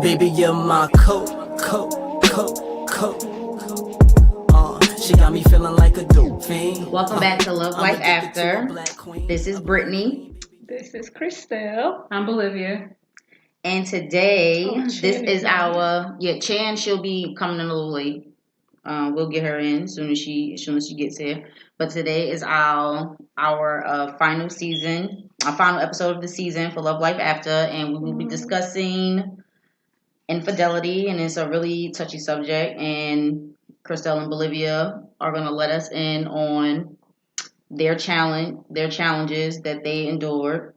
Baby, you're my coat. She got me feeling like a dope fiend. Welcome back to Love Life After. This is Brittany. This is Christelle. I'm Bolivia. And today, this is our Chan. She'll be coming in a little late. We'll get her in as soon as she gets here. But today is our final episode of the season for Love Life After, and we will be discussing infidelity, and it's a really touchy subject. And Christelle and Bolivia are going to let us in on their challenges that they endured.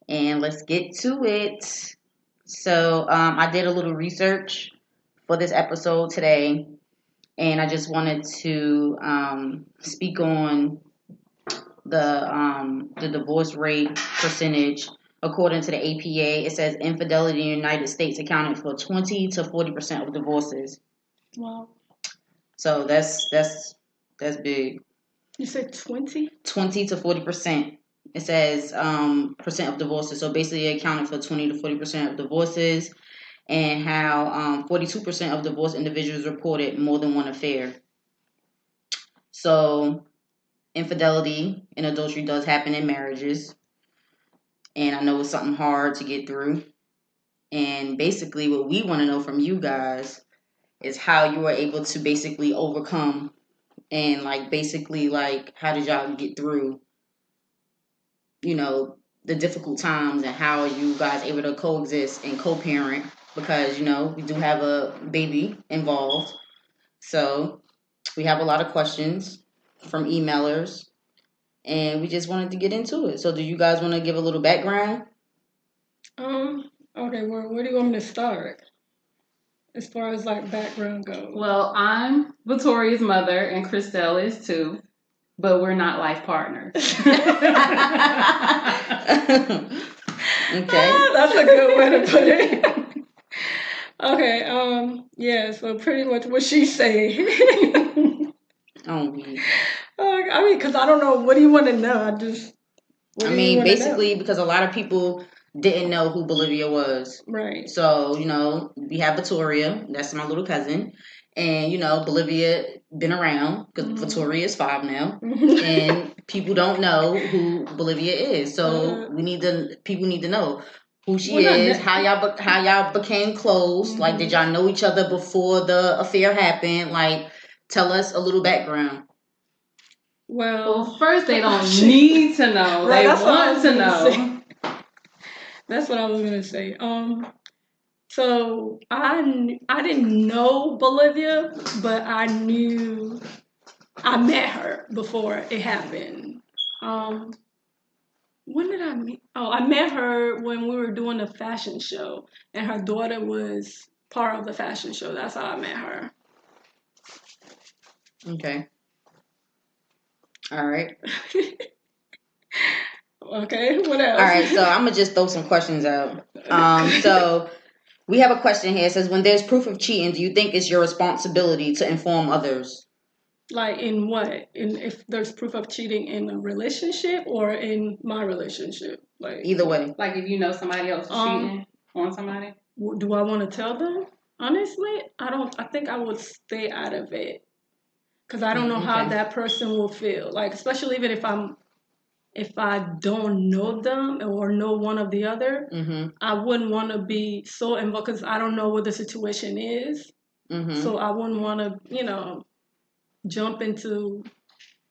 And let's get to it. So I did a little research for this episode today, and I just wanted to speak on the divorce rate percentage. According to the APA, it says infidelity in the United States accounted for 20 to 40% of divorces. Wow. So that's big. You said 20? 20 to 40%. It says percent of divorces. So basically it accounted for 20 to 40% of divorces, and how 42% of divorced individuals reported more than one affair. So infidelity and adultery does happen in marriages. And I know it's something hard to get through. And basically what we want to know from you guys is how you were able to basically overcome, and how did y'all get through, the difficult times, and how are you guys able to coexist and co-parent, because, we do have a baby involved. So we have a lot of questions from emailers, and we just wanted to get into it. So do you guys want to give a little background? Okay, well, where do you want me to start as far as background goes? Well, I'm Victoria's mother and Christelle is too, but we're not life partners. Okay. That's a good way to put it. Okay, so pretty much what she say. Because I don't know. What do you want to know? Basically, because a lot of people didn't know who Bolivia was. Right. So, we have Victoria. That's my little cousin. And, Bolivia been around because Victoria is 5 now. And people don't know who Bolivia is. So people need to know who she is, how y'all became close. Like, did y'all know each other before the affair happened? Like, tell us a little background. Well, first they don't need to know. Right, they want to know. That's what I was gonna say. So I didn't know Bolivia, but I met her before it happened. When did I meet? Oh, I met her when we were doing a fashion show, and her daughter was part of the fashion show. That's how I met her. Okay. All right. Okay, what else? All right, so I'm going to just throw some questions out. So we have a question here. It says, when there's proof of cheating, do you think it's your responsibility to inform others? Like in what? If there's proof of cheating in a relationship or in my relationship? Either way. Like if you know somebody else is cheating on somebody? Do I want to tell them? Honestly, I think I would stay out of it. Because I don't know how that person will feel. Like, especially even if I don't know them or know one of the other, I wouldn't want to be so involved because I don't know what the situation is. So I wouldn't want to, jump into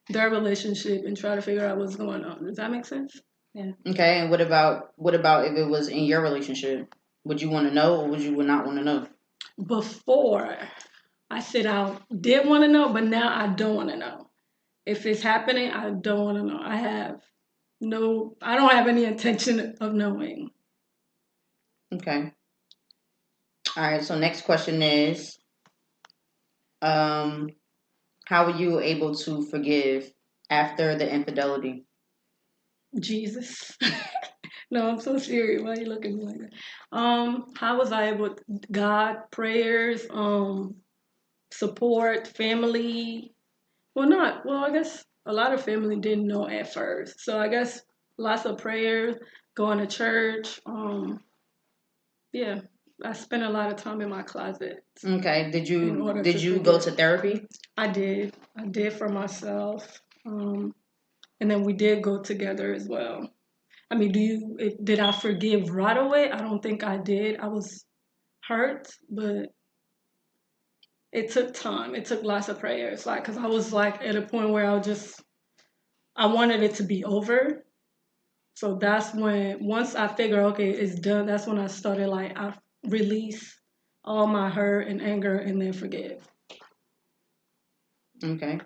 their relationship and try to figure out what's going on. Does that make sense? Yeah. Okay. And what about if it was in your relationship? Would you want to know, or would you not want to know? Before, I said I did want to know, but now I don't want to know. If it's happening, I don't want to know. I don't have any intention of knowing. Okay. All right. So next question is, how were you able to forgive after the infidelity? Jesus. No, I'm so serious. Why are you looking at me like that? How was I able? God, prayers, support, family. Well, not well. I guess a lot of family didn't know at first, so I guess lots of prayers, going to church. Yeah, I spent a lot of time in my closet Okay. Did in you order did to you go to forgive. therapy? I did. I did for myself. And then we did go together as well. I mean, did I forgive right away? I don't think I did. I was hurt, but it took time. It took lots of prayers. Like, cause I was like at a point where I wanted it to be over. So that's when, once I figured, okay, it's done. That's when I started like, I release all my hurt and anger and then forgive. Okay.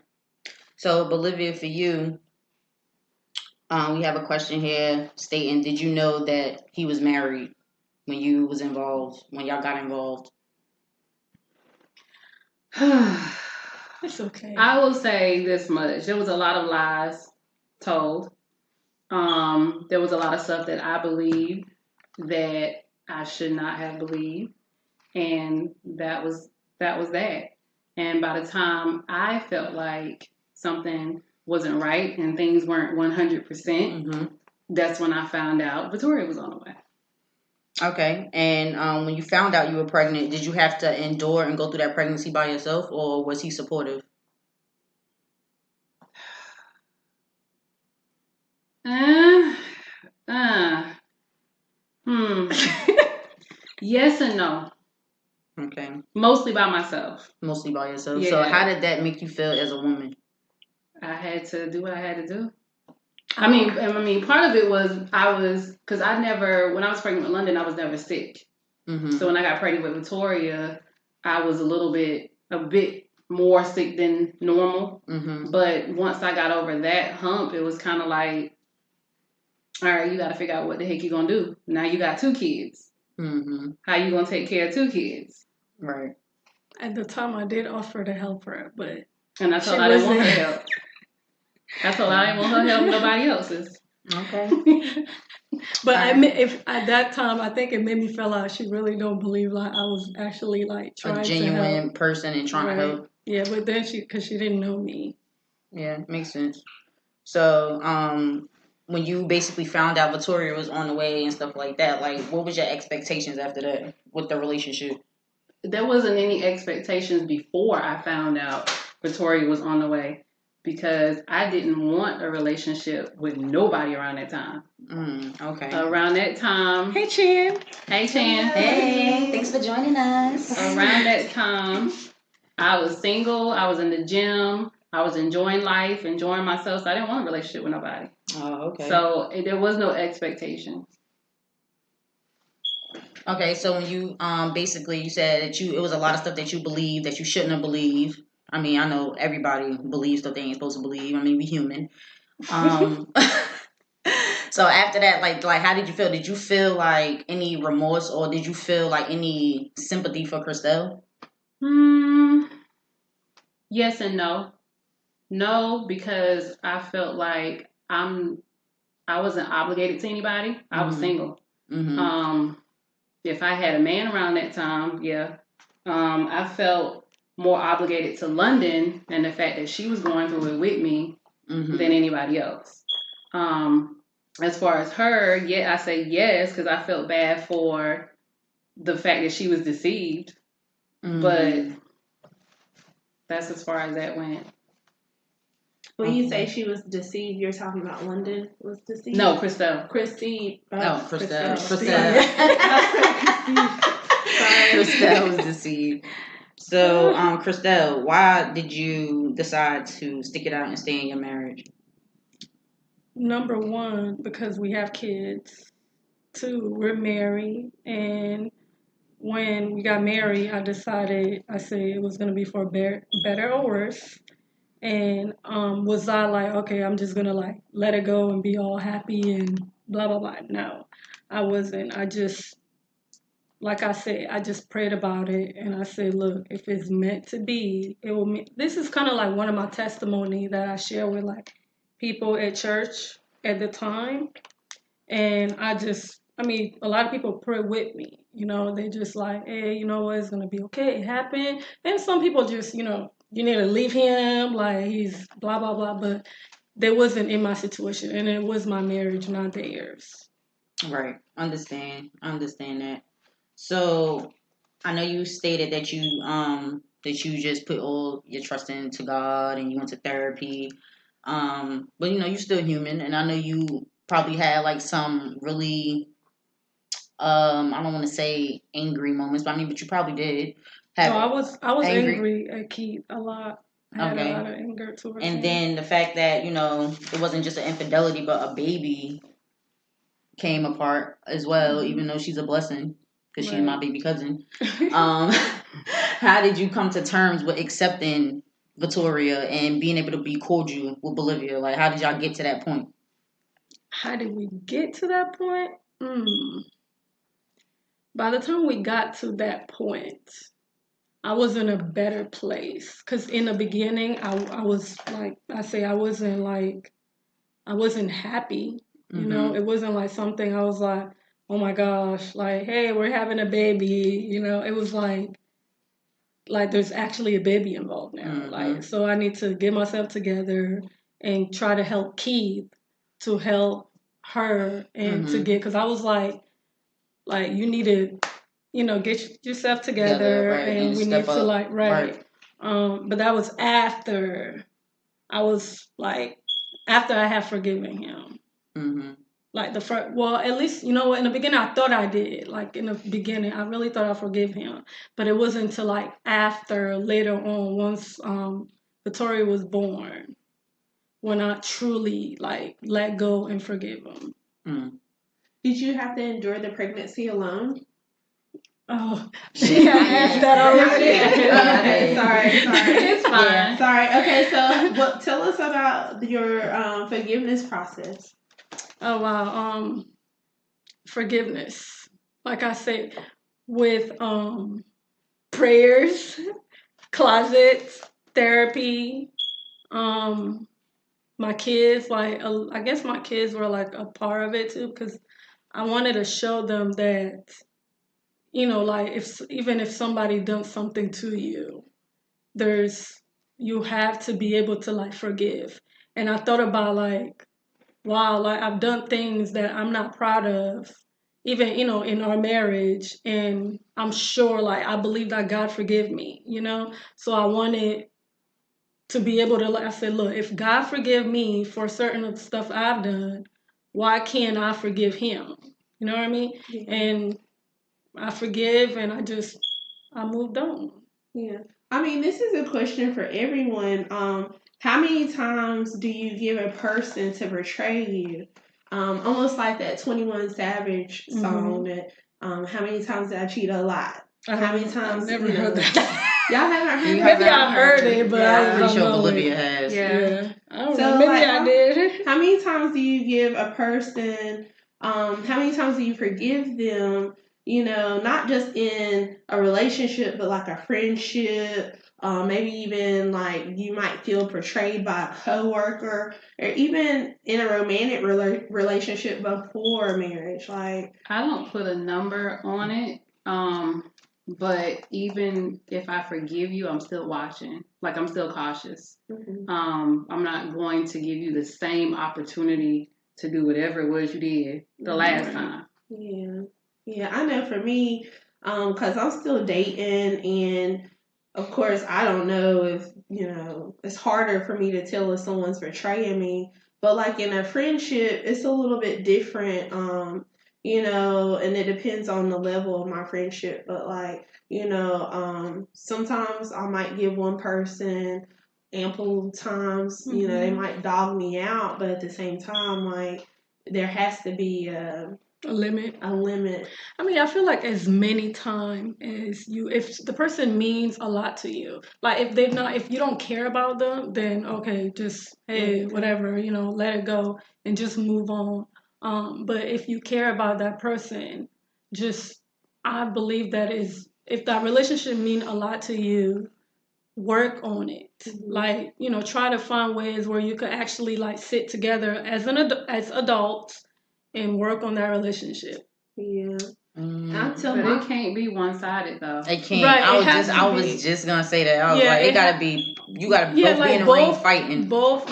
So, Bolivia, for you, we have a question here stating, did you know that he was married when you was involved, when y'all got involved? It's okay. I will say this much. There was a lot of lies told. There was a lot of stuff that I believed that I should not have believed. And that was that. And by the time I felt like something wasn't right and things weren't 100%, that's when I found out Victoria was on the way. Okay. And when you found out you were pregnant, did you have to endure and go through that pregnancy by yourself, or was he supportive? Yes and no. Okay. Mostly by myself. Mostly by yourself. Yeah. So how did that make you feel as a woman? I had to do what I had to do. I mean, part of it was because when I was pregnant with London, I was never sick. So when I got pregnant with Victoria, I was a bit more sick than normal. But once I got over that hump, it was kind of like, all right, you got to figure out what the heck you're going to do. Now you got 2 kids. How you going to take care of 2 kids? Right. At the time, I did offer to help her, but and I told her I didn't want her help. I told her I didn't want her help, nobody else's. Okay. But if at that time, I think it made me feel like she really don't believe like I was actually like trying a to genuine help. person and trying to help. Yeah, but then because she didn't know me. Yeah, makes sense. So, when you basically found out Victoria was on the way and stuff like that, like, what was your expectations after that with the relationship? There wasn't any expectations before I found out Victoria was on the way, because I didn't want a relationship with nobody around that time. Okay. Around that time. Hey, Chan. Hey, Chan. Hey, thanks for joining us. Around that time, I was single. I was in the gym. I was enjoying life, enjoying myself. So I didn't want a relationship with nobody. Oh, okay. So there was no expectation. Okay, so when you basically you said that it was a lot of stuff that you believed that you shouldn't have believed. I mean, I know everybody believes stuff they ain't supposed to believe. I mean, we human. So after that, like how did you feel? Did you feel like any remorse, or did you feel like any sympathy for Christelle? Yes and no. No, because I felt like I wasn't obligated to anybody. I was single. If I had a man around that time, yeah. I felt more obligated to London and the fact that she was going through it with me than anybody else. As far as her, yeah, I say yes because I felt bad for the fact that she was deceived. But that's as far as that went. When you say she was deceived, you're talking about London was deceived? No, Christelle. Christelle. Christelle. Christelle was deceived. So, Christelle, why did you decide to stick it out and stay in your marriage? Number 1, because we have kids. 2, we're married. And when we got married, I said it was going to be for better or worse. And was I like, okay, I'm just going to like let it go and be all happy and blah, blah, blah. No, I wasn't. I just, like I said, I just prayed about it. And I said, look, if it's meant to be, it will. This is kind of like one of my testimony that I share with like people at church. at the time. And I mean, a lot of people pray with me. They just like, hey, you know what? It's going to be okay. It happened. And some people just, you need to leave him. Like, he's blah, blah, blah. But that wasn't in my situation. And it was my marriage, not theirs. Right. I understand that. So I know you stated that you just put all your trust into God and you went to therapy. But you're still human, and I know you probably had like some really I don't want to say angry moments, but you probably did have. No, I was angry at Keith a lot. I had a lot of anger towards him. And then the fact that it wasn't just an infidelity, but a baby came apart as well, even though she's a blessing because she's my baby cousin. How did you come to terms with accepting Victoria and being able to be cordial with Bolivia? Like, how did y'all get to that point? How did we get to that point? By the time we got to that point, I was in a better place. Because in the beginning, I was like, I wasn't happy. It wasn't like something I was like, oh my gosh, like, hey, we're having a baby. It was like there's actually a baby involved now. Like, so I need to get myself together and try to help Keith to help her and to get, because I was like you need to, get yourself together, right, and we need to up. Right. But that was after after I had forgiven him. Like the first, well, at least, in the beginning, I thought I did. Like, in the beginning, I really thought I forgave him. But it wasn't until, like, after, later on, once Victoria was born, when I truly, like, let go and forgive him. Did you have to endure the pregnancy alone? Oh, she asked that already. Okay, sorry. It's fine. Yeah. Sorry. Okay, so tell us about your forgiveness process. Oh, wow. Forgiveness. Like I said, with prayers, closets, therapy, my kids, like, I guess my kids were like a part of it too, because I wanted to show them that, like, even if somebody does something to you, you have to be able to, like, forgive. And I thought about, like, wow, like, I've done things that I'm not proud of, even, in our marriage. And I'm sure, like, I believe that God forgive me, So I wanted to be able to, I said, look, if God forgive me for certain stuff I've done, why can't I forgive him? You know what I mean? Yeah. And I forgive, and I moved on. Yeah. I mean, this is a question for everyone. How many times do you give a person to betray you? Almost like that 21 Savage song that, how many times did I cheat? A lot. How many times? I've never heard that. Y'all haven't heard that? Maybe I heard it, but I'm pretty sure Bolivia has. Yeah. I don't know. Maybe I did. How many times do you give a person, how many times do you forgive them, not just in a relationship, but like a friendship, maybe even like you might feel betrayed by a coworker, or even in a romantic relationship before marriage. Like, I don't put a number on it. But even if I forgive you, I'm still watching. Like, I'm still cautious. I'm not going to give you the same opportunity to do whatever it was you did the last time. Yeah, I know for me, because I'm still dating, and of course, I don't know if, it's harder for me to tell if someone's betraying me. But like in a friendship, it's a little bit different. And it depends on the level of my friendship. But like, sometimes I might give one person ample times, they might dog me out, but at the same time, like, there has to be a limit. I mean, I feel like as many times as if the person means a lot to you, like, if you don't care about them, then okay, just, hey, whatever, let it go and just move on. But if you care about that person, I believe that if that relationship means a lot to you, work on it. Like, try to find ways where you could actually like sit together as as adults and work on that relationship. Yeah. But it can't be one-sided though. It can't. Right, I was just gonna say that. I was like, it gotta be. You gotta both be in the ring fighting. Both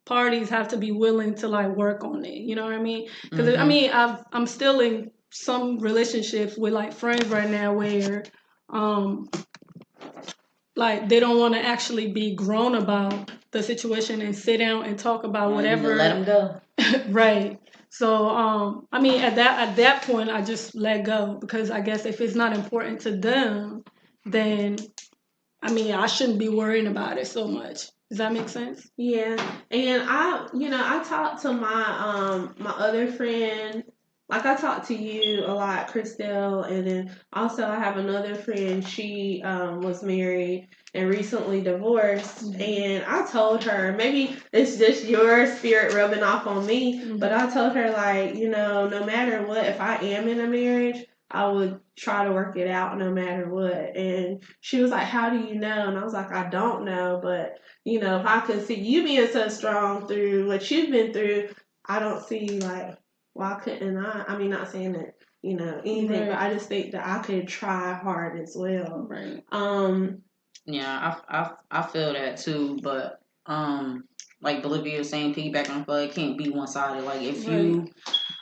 parties have to be willing to like work on it. You know what I mean? Because I'm still in some relationships with like friends right now where, like they don't want to actually be grown about the situation and sit down and talk about whatever. Let them go. Right. So, at that point, I just let go because I guess if it's not important to them, then, I shouldn't be worrying about it so much. Does that make sense? Yeah. And I talked to my my other friend. Like I talked to you a lot, Christelle, and then also I have another friend. She was married and recently divorced, and I told her, maybe it's just your spirit rubbing off on me, but I told her like, no matter what, if I am in a marriage, I would try to work it out no matter what. And she was like, how do you know? And I was like, I don't know, but if I could see you being so strong through what you've been through, I don't see like, why couldn't I? I mean, not saying that, anything, but I just think that I could try hard as well. Right. Yeah, I feel that too, but like Bolivia was saying, piggyback on it can't be one sided. Like if you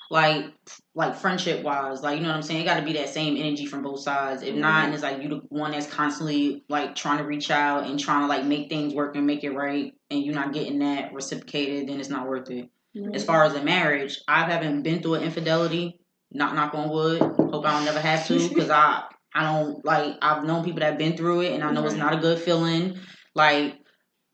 like friendship wise, like you know what I'm saying, it got to be that same energy from both sides. If not, and it's like you the one that's constantly like trying to reach out and trying to like make things work and make it right, and you're not getting that reciprocated, then it's not worth it. As far as a marriage, I haven't been through an infidelity. Knock on wood. Hope I don't never have to, because I don't like. I've known people that have been through it, and I know it's not a good feeling. Like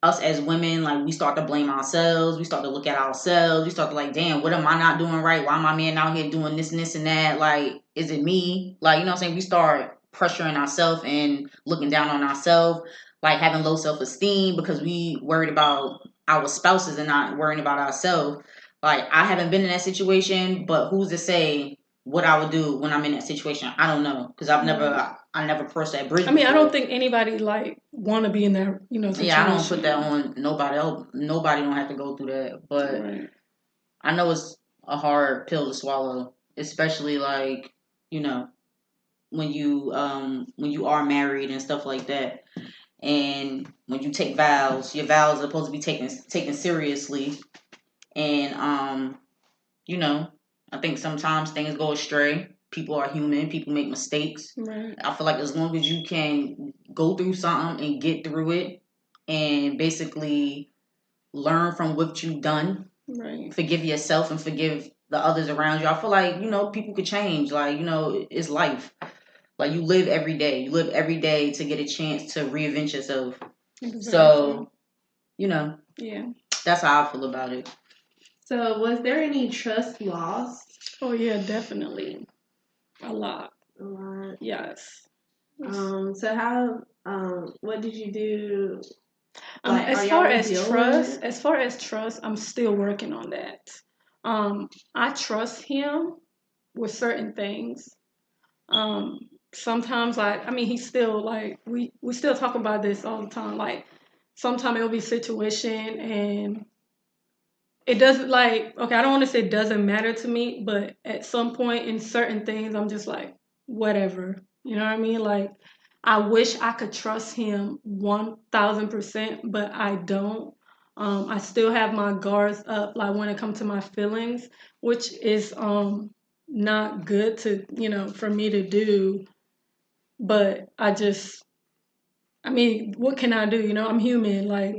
us as women, like we start to blame ourselves. We start to look at ourselves. We start to like, damn, what am I not doing right? Why my man out here doing this and this and that? Like, is it me? Like, you know what I'm saying? We start pressuring ourselves and looking down on ourselves, like having low self-esteem because we worried about our spouses and not worrying about ourselves. Like, I haven't been in that situation, but who's to say what I would do when I'm in that situation? I don't know, because I never crossed that bridge. I don't think anybody like want to be in that situation. Yeah, I don't put that on nobody else. Nobody don't have to go through that, but I know it's a hard pill to swallow, especially like when you are married and stuff like that. And when you take vows, your vows are supposed to be taken seriously. And I think sometimes things go astray. People are human. People make mistakes. Right. I feel like as long as you can go through something and get through it, and basically learn from what you've done, forgive yourself and forgive the others around you. I feel like people could change. Like it's life. Like you live every day. You live every day to get a chance to reinvent yourself. Exactly. So, yeah, that's how I feel about it. So, was there any trust lost? Oh yeah, definitely, a lot. A lot. Yes. So how? What did you do? Like, as far as trust, I'm still working on that. I trust him with certain things. Sometimes he's still like we still talk about this all the time. Like sometimes it'll be a situation and it doesn't like, okay, I don't want to say it doesn't matter to me, but at some point in certain things I'm just like, whatever. You know what I mean? Like I wish I could trust him 1000%, but I don't. I still have my guards up, like when it comes to my feelings, which is not good to for me to do. But what can I do? I'm human. Like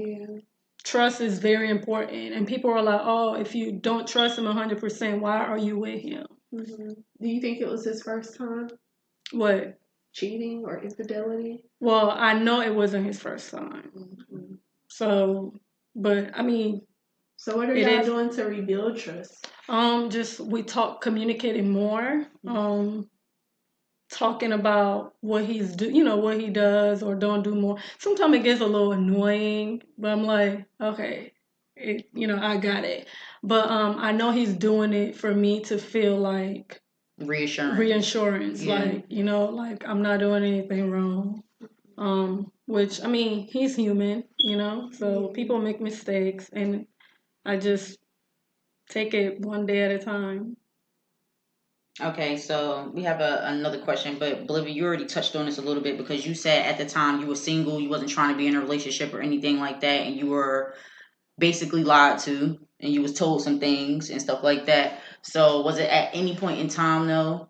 trust is very important, and people are like, oh, if you don't trust him 100%, why are you with him? Mm-hmm. Do you think it was his first time? What? Cheating or infidelity? Well, I know it wasn't his first time. Mm-hmm. So, but so what are y'all doing to rebuild trust? Just we communicating more. Talking about what he's what he does or don't do more. Sometimes it gets a little annoying, but I'm like, okay, I got it. But I know he's doing it for me to feel like reassurance, yeah. Like like I'm not doing anything wrong. Which, I mean, he's human, you know, so people make mistakes, and I just take it one day at a time. Okay, so we have another question, but Bolivia, you already touched on this a little bit because you said at the time you were single, you wasn't trying to be in a relationship or anything like that, and you were basically lied to, and you was told some things and stuff like that. So was it at any point in time though,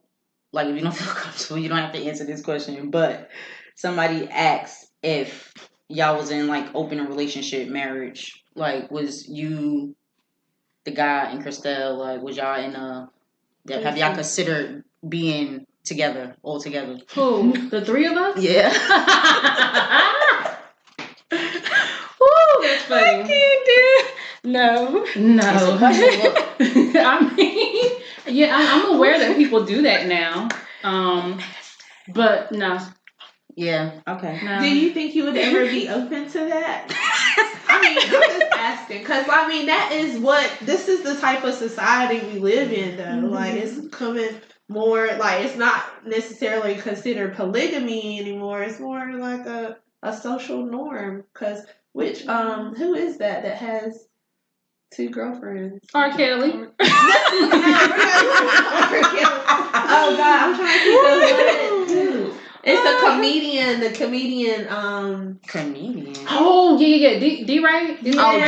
like if you don't feel comfortable, you don't have to answer this question, but somebody asks if y'all was in like open relationship, marriage, like was you the guy and Christelle, like was y'all in a have y'all considered being together, all together? Who? The three of us? Yeah. Woo, that's funny. I can't do it. No. No. I mean, yeah, I'm aware that people do that now. But no. Yeah. Okay. No. Do you think you would ever be open to that? I mean, I'm just asking because I mean this is the type of society we live in, though. Mm-hmm. Like it's coming more like it's not necessarily considered polygamy anymore. It's more like a social norm. Because who is that has 2 girlfriends? R. Kelly. No, we're not R. Kelly. Oh God, I'm trying to think of what. It's the comedian. Comedian. Oh yeah. D-Ray. Yes. Oh,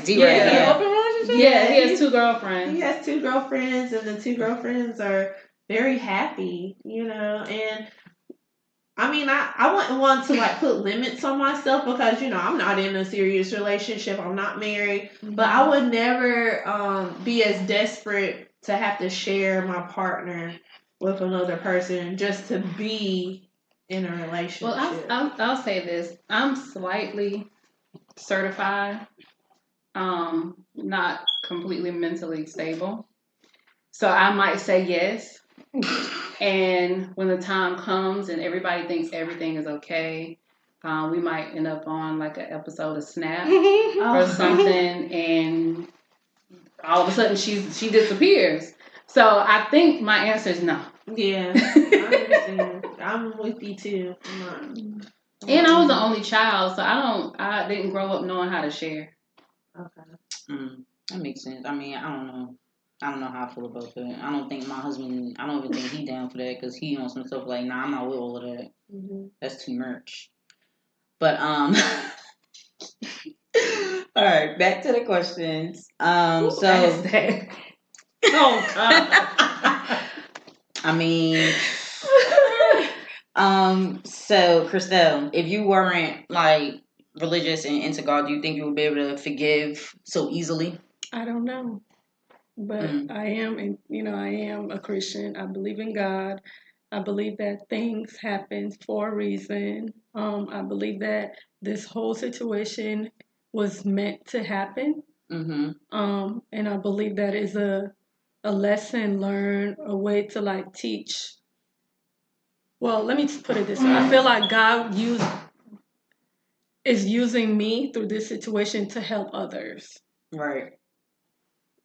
D-Ray. Yeah. Open relationship? Yeah, he has 2 girlfriends. He has 2 girlfriends, and the 2 girlfriends are very happy, you know. And I mean, I wouldn't want to like put limits on myself because you know I'm not in a serious relationship. I'm not married, but I would never be as desperate to have to share my partner with another person just to be in a relationship. Well, I'll say this. I'm slightly certified, not completely mentally stable. So I might say yes. And when the time comes and everybody thinks everything is okay, we might end up on like an episode of Snap or something, and all of a sudden she disappears. So I think my answer is no. Yeah, I understand. I'm with you too. And I was the only child, so I didn't grow up knowing how to share. Okay. That makes sense. I mean, I don't know how I feel about that. I don't think my husband, I don't even think he down for that because he on some stuff like, nah, I'm not with all of that. Mm-hmm. That's too much. But, all right, back to the questions. Oh, God. I mean, so Christelle, if you weren't like religious and into God, do you think you would be able to forgive so easily? I don't know, but I am a Christian. I believe in God. I believe that things happen for a reason. I believe that this whole situation was meant to happen. Mm-hmm. And I believe that is a lesson learned, a way to like teach. Well, let me put it this way. I feel like God is using me through this situation to help others. Right.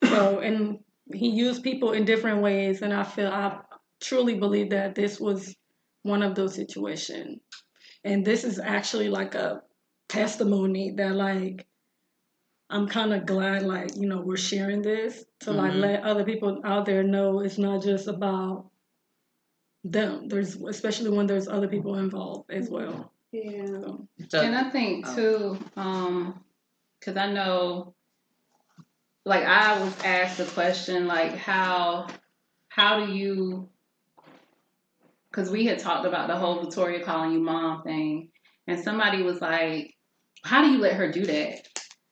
So, and he used people in different ways, and I truly believe that this was one of those situations. And this is actually like a testimony that like I'm kind of glad like, you know, we're sharing this to like let other people out there know it's not just about them. Especially when there's other people involved as well. Yeah. So, and I think too, because I know, like I was asked the question, like how do you? Because we had talked about the whole Victoria calling you mom thing, and somebody was like, "How do you let her do that?"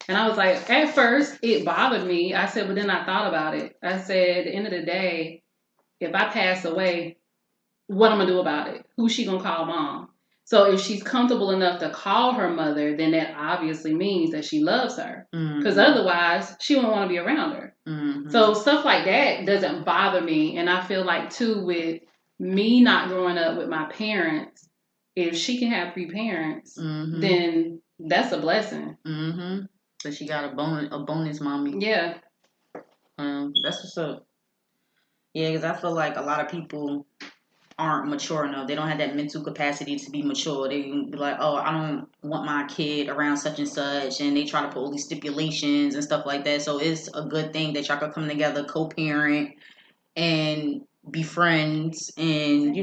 And I was like, at first it bothered me. I said, but then I thought about it. I said, at the end of the day, if I pass away, what I'm gonna do about it? Who's she gonna call mom? So if she's comfortable enough to call her mother, then that obviously means that she loves her. Because otherwise, she won't want to be around her. Mm-hmm. So stuff like that doesn't bother me. And I feel like, too, with me not growing up with my parents, if she can have 3 parents, then that's a blessing. Mm-hmm. So she got a bonus mommy. Yeah. That's what's up. Yeah, because I feel like a lot of people aren't mature enough. They don't have that mental capacity to be mature. They can be like, oh, I don't want my kid around such and such, and they try to put all these stipulations and stuff like that. So it's a good thing that y'all could come together, co-parent, and be friends, and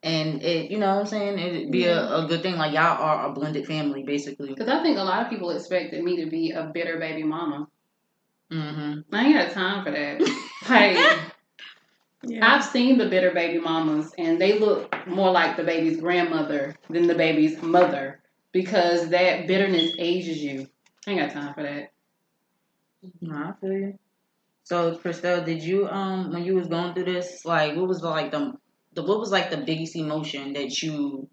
and it, what I'm saying, it'd be a good thing. Like, y'all are a blended family, basically. Because I think a lot of people expected me to be a bitter baby mama. Mm-hmm. I ain't got time for that. Like, I've seen the bitter baby mamas, and they look more like the baby's grandmother than the baby's mother, because that bitterness ages you. I ain't got time for that. No, I feel you. So, Christelle, did you when you was going through this, like, what was like what was like the biggest emotion that you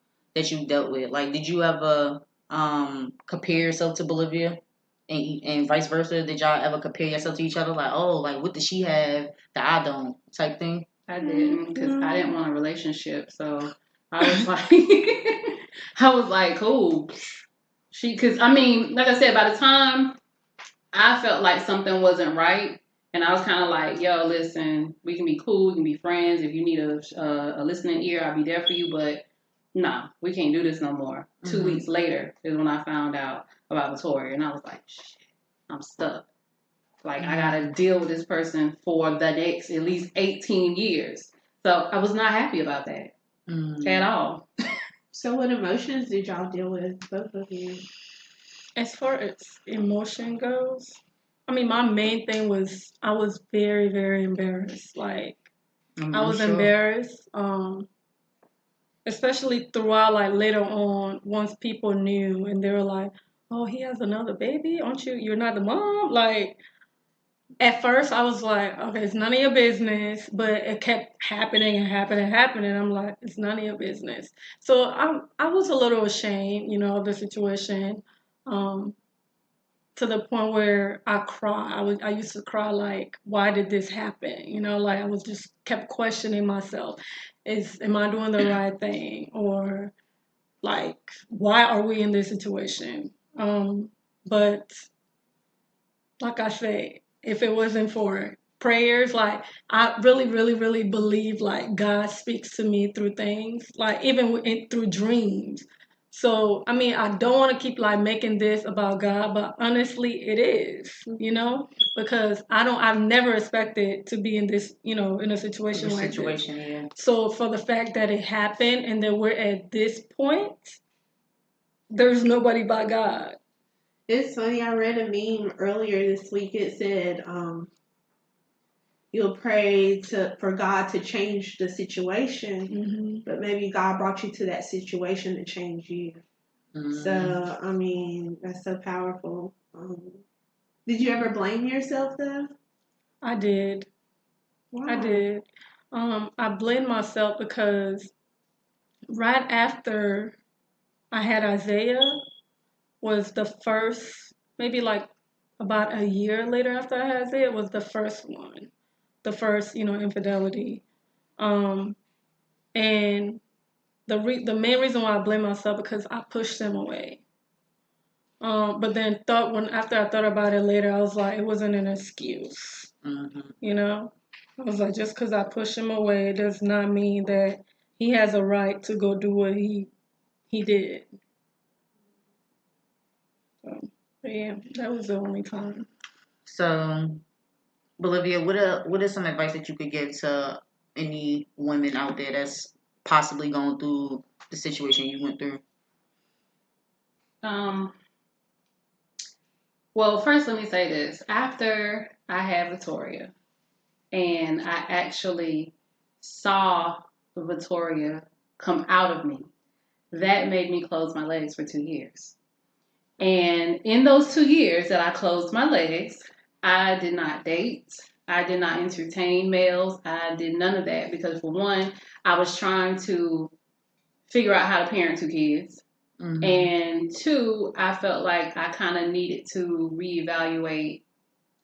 dealt with? Like, did you ever compare yourself to Bolivia, and vice versa? Did y'all ever compare yourself to each other? Like, oh, like, what does she have that I don't, type thing? I didn't, because I didn't want a relationship. So I was like, cool. Because I mean, like I said, by the time I felt like something wasn't right, and I was kind of like, yo, listen, we can be cool, we can be friends. If you need a listening ear, I'll be there for you. But no, we can't do this no more. 2 weeks later is when I found out about Victoria, and I was like, shit, I'm stuck. Like, I got to deal with this person for the next at least 18 years. So I was not happy about that at all. So what emotions did y'all deal with, both of you? As far as emotion goes, I mean, my main thing was I was very, very embarrassed. Like, I was embarrassed, especially throughout, like, later on, once people knew and they were like, oh, he has another baby? You're not the mom? Like, at first I was like, okay, it's none of your business, but it kept happening and happening and happening. I'm like, it's none of your business. So I was a little ashamed, of the situation, to the point where I cry. I used to cry like, why did this happen? Like, I was just kept questioning myself. Am I doing the right thing? Or, like, why are we in this situation? But like I say, if it wasn't for prayers, like, I really, really, really believe, like, God speaks to me through things, like, even through dreams. So, I mean, I don't want to keep, like, making this about God, but honestly, it is, because I've never expected to be in this, in a situation like this. Yeah. So for the fact that it happened and that we're at this point, there's nobody but God. It's funny, I read a meme earlier this week. It said, you'll pray for God to change the situation, but maybe God brought you to that situation to change you. So, I mean, that's so powerful. Did you ever blame yourself, though? I did. Wow. I did. I blamed myself because right after I had Isaiah was the first, maybe like about a year later after I had Isaiah, was the first one. The first, infidelity. And the main reason why I blame myself because I pushed them away. But then after I thought about it later, I was like, it wasn't an excuse. I was like, just because I push him away does not mean that he has a right to go do what he did. So, but yeah, that was the only time. So, Bolivia, what is some advice that you could give to any women out there that's possibly going through the situation you went through? Well, first let me say this. After I had Victoria, and I actually saw Victoria come out of me, that made me close my legs for 2 years. And in those 2 years that I closed my legs, I did not date. I did not entertain males. I did none of that because, for one, I was trying to figure out how to parent 2 kids. And 2, I felt like I kind of needed to reevaluate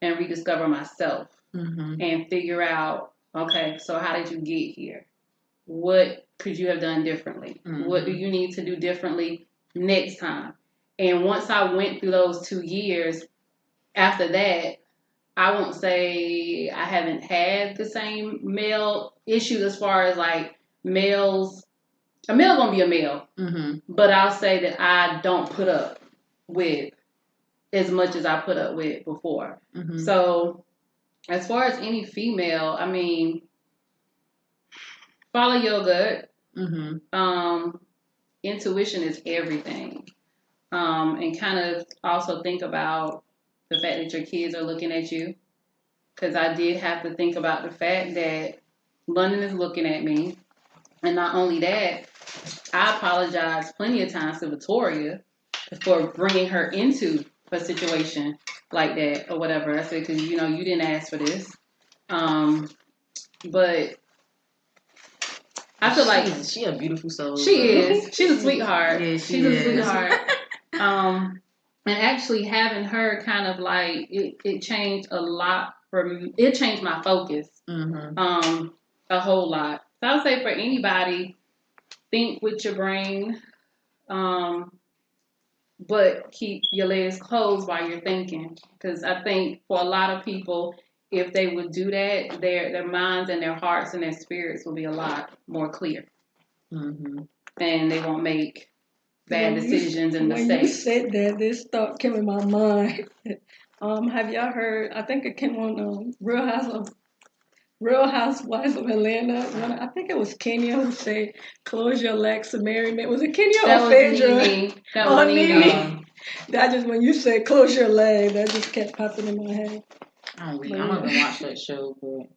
and rediscover myself and figure out, okay, so how did you get here? What could you have done differently? What do you need to do differently next time? And once I went through those 2 years, after that, I won't say I haven't had the same male issue as far as like males, a male gonna be a male, but I'll say that I don't put up with as much as I put up with before. So as far as any female, I mean, follow your gut. Intuition is everything. And kind of also think about the fact that your kids are looking at you. Because I did have to think about the fact that London is looking at me. And not only that, I apologize plenty of times to Victoria for bringing her into a situation like that or whatever. I said, because, you know, you didn't ask for this. But I feel like she a beautiful soul. She is. She's a sweetheart. Yeah, she's a sweetheart. And actually having her kind of like it changed a lot for me. It changed my focus. A whole lot. So I would say for anybody, think with your brain, but keep your legs closed while you're thinking. Because I think for a lot of people, if they would do that, their minds and their hearts and their spirits will be a lot more clear. And they won't make bad decisions and mistakes. When you said that, this thought came in my mind. Have y'all heard, I think it came on Real Housewives of Atlanta. I think it was Kenya who said, close your legs to marry me. Was it Kenya or Phaedra? That was me. That just, when you said close your leg, that just kept popping in my head. I'm not gonna watch that show, but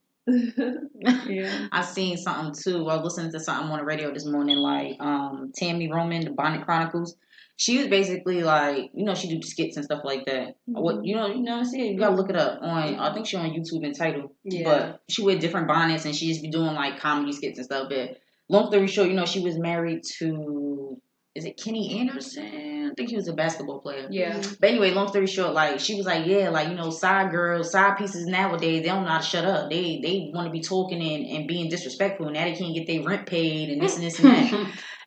yeah. I seen something too. I was listening to something on the radio this morning, like Tammy Roman, the Bonnet Chronicles. She was basically like, you know, she do skits and stuff like that. What you know, see, you gotta look it up on. I think she on YouTube entitled. But she wear different bonnets and she just be doing like comedy skits and stuff. But long story short, you know, she was married to, is it Kenny Anderson? I think he was a basketball player. Yeah. But anyway, long story short, like she was like, yeah, like, you know, side girls, side pieces nowadays, they don't know how to shut up. They want to be talking and being disrespectful. Now they can't get their rent paid and this and this and that.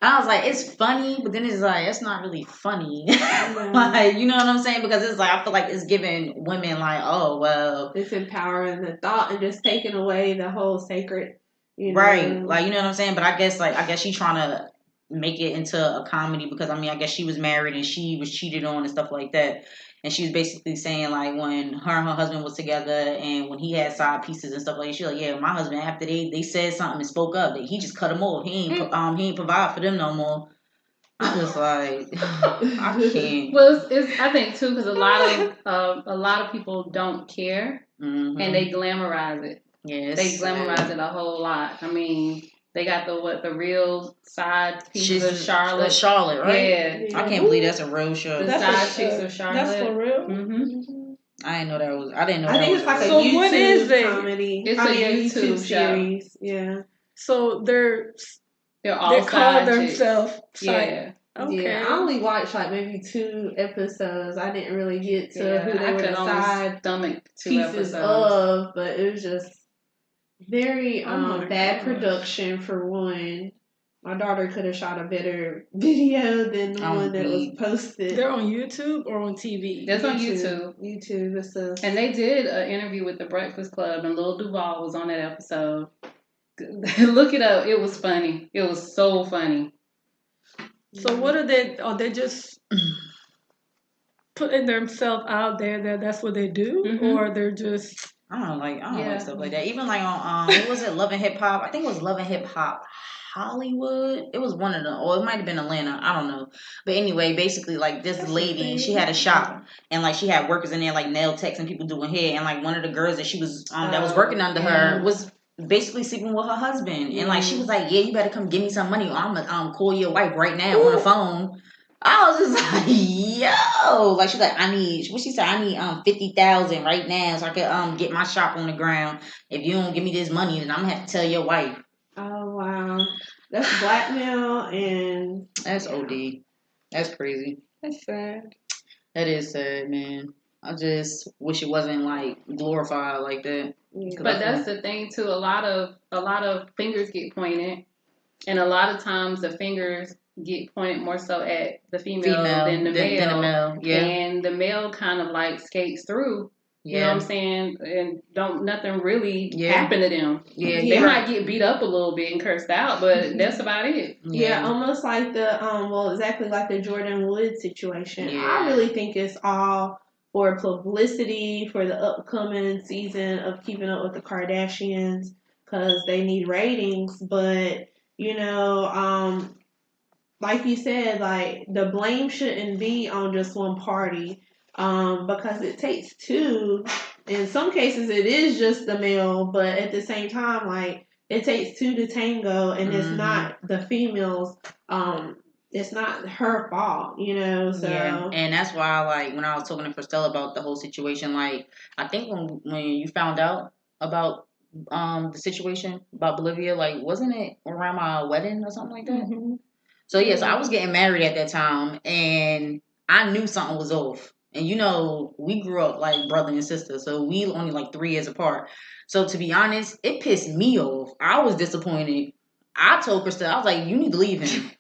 And I was like, it's funny, but then it's like, it's not really funny. Like, you know what I'm saying? Because it's like, I feel like it's giving women like, oh, well. It's empowering the thought and just taking away the whole sacred, you know. Right. Like, you know what I'm saying? But I guess she trying to make it into a comedy because, I mean, I guess she was married and she was cheated on and stuff like that. And she was basically saying, like, when her and her husband was together and when he had side pieces and stuff like that, she was like, yeah, my husband, after they said something and spoke up, he just cut them off. He ain't provide for them no more. I was like, I can't. Well, it's I think, too, because a lot of people don't care and they glamorize it. Yes. They glamorize it a whole lot. I mean, they got the real side pieces of Charlotte. Charlotte, right? Yeah. I can't believe that's a real show. The side chicks of Charlotte. That's for real? I didn't know that was. I didn't know. I think it's like a YouTube what is it? comedy. It's a YouTube series. Yeah. So they're all they call side themselves. Yeah. Okay. Yeah, I only watched like maybe 2 episodes. I didn't really get to who they were the side stomach 2 pieces episodes of, but it was just very bad production for one. My daughter could have shot a better video than the one that was posted. They're on YouTube or on TV? That's on YouTube. YouTube. And they did an interview with the Breakfast Club, and Lil Duval was on that episode. Look it up. It was funny. It was so funny. So what are they? Are they just putting themselves out there? That's what they do, or they're just? I don't like stuff like that. Even like on what was it, Love and Hip Hop? I think it was Love and Hip Hop Hollywood. It was one of them, or it might have been Atlanta. I don't know. But anyway, basically like this lady, she had a shop and like she had workers in there like nail techs and people doing hair, and like one of the girls that she was that was working under her was basically sleeping with her husband, and like she was like, yeah, you better come give me some money or I'm gonna call your wife right now on the phone. I was just like, yo, like she's like, I need 50,000 right now so I can get my shop on the ground. If you don't give me this money, then I'm gonna have to tell your wife. Oh wow, that's blackmail, and that's OD. That's crazy. That's sad. That is sad, man. I just wish it wasn't like glorified like that. But that's the thing too. A lot of fingers get pointed, and a lot of times the fingers get pointed more so at the female than the male. Yeah. And the male kind of like skates through You know what I'm saying? And don't nothing really Yeah. happen to them. Yeah, They might get beat up a little bit and cursed out, but that's about it. Yeah, almost like the exactly like the Jordan Wood situation. Yeah. I really think it's all for publicity for the upcoming season of Keeping Up with the Kardashians because they need ratings. But you know, like you said, like the blame shouldn't be on just one party. Because it takes two. In some cases, it is just the male, but at the same time, like it takes two to tango, and it's not the female's. It's not her fault, you know. So and that's why, like, when I was talking to Christelle about the whole situation, like, I think when you found out about the situation about Bolivia, like, wasn't it around my wedding or something like that? Mm-hmm. So so I was getting married at that time, and I knew something was off. And you know, we grew up like brother and sister, so we only like 3 years apart. So to be honest, it pissed me off. I was disappointed. I told Christelle, I was like, you need to leave him.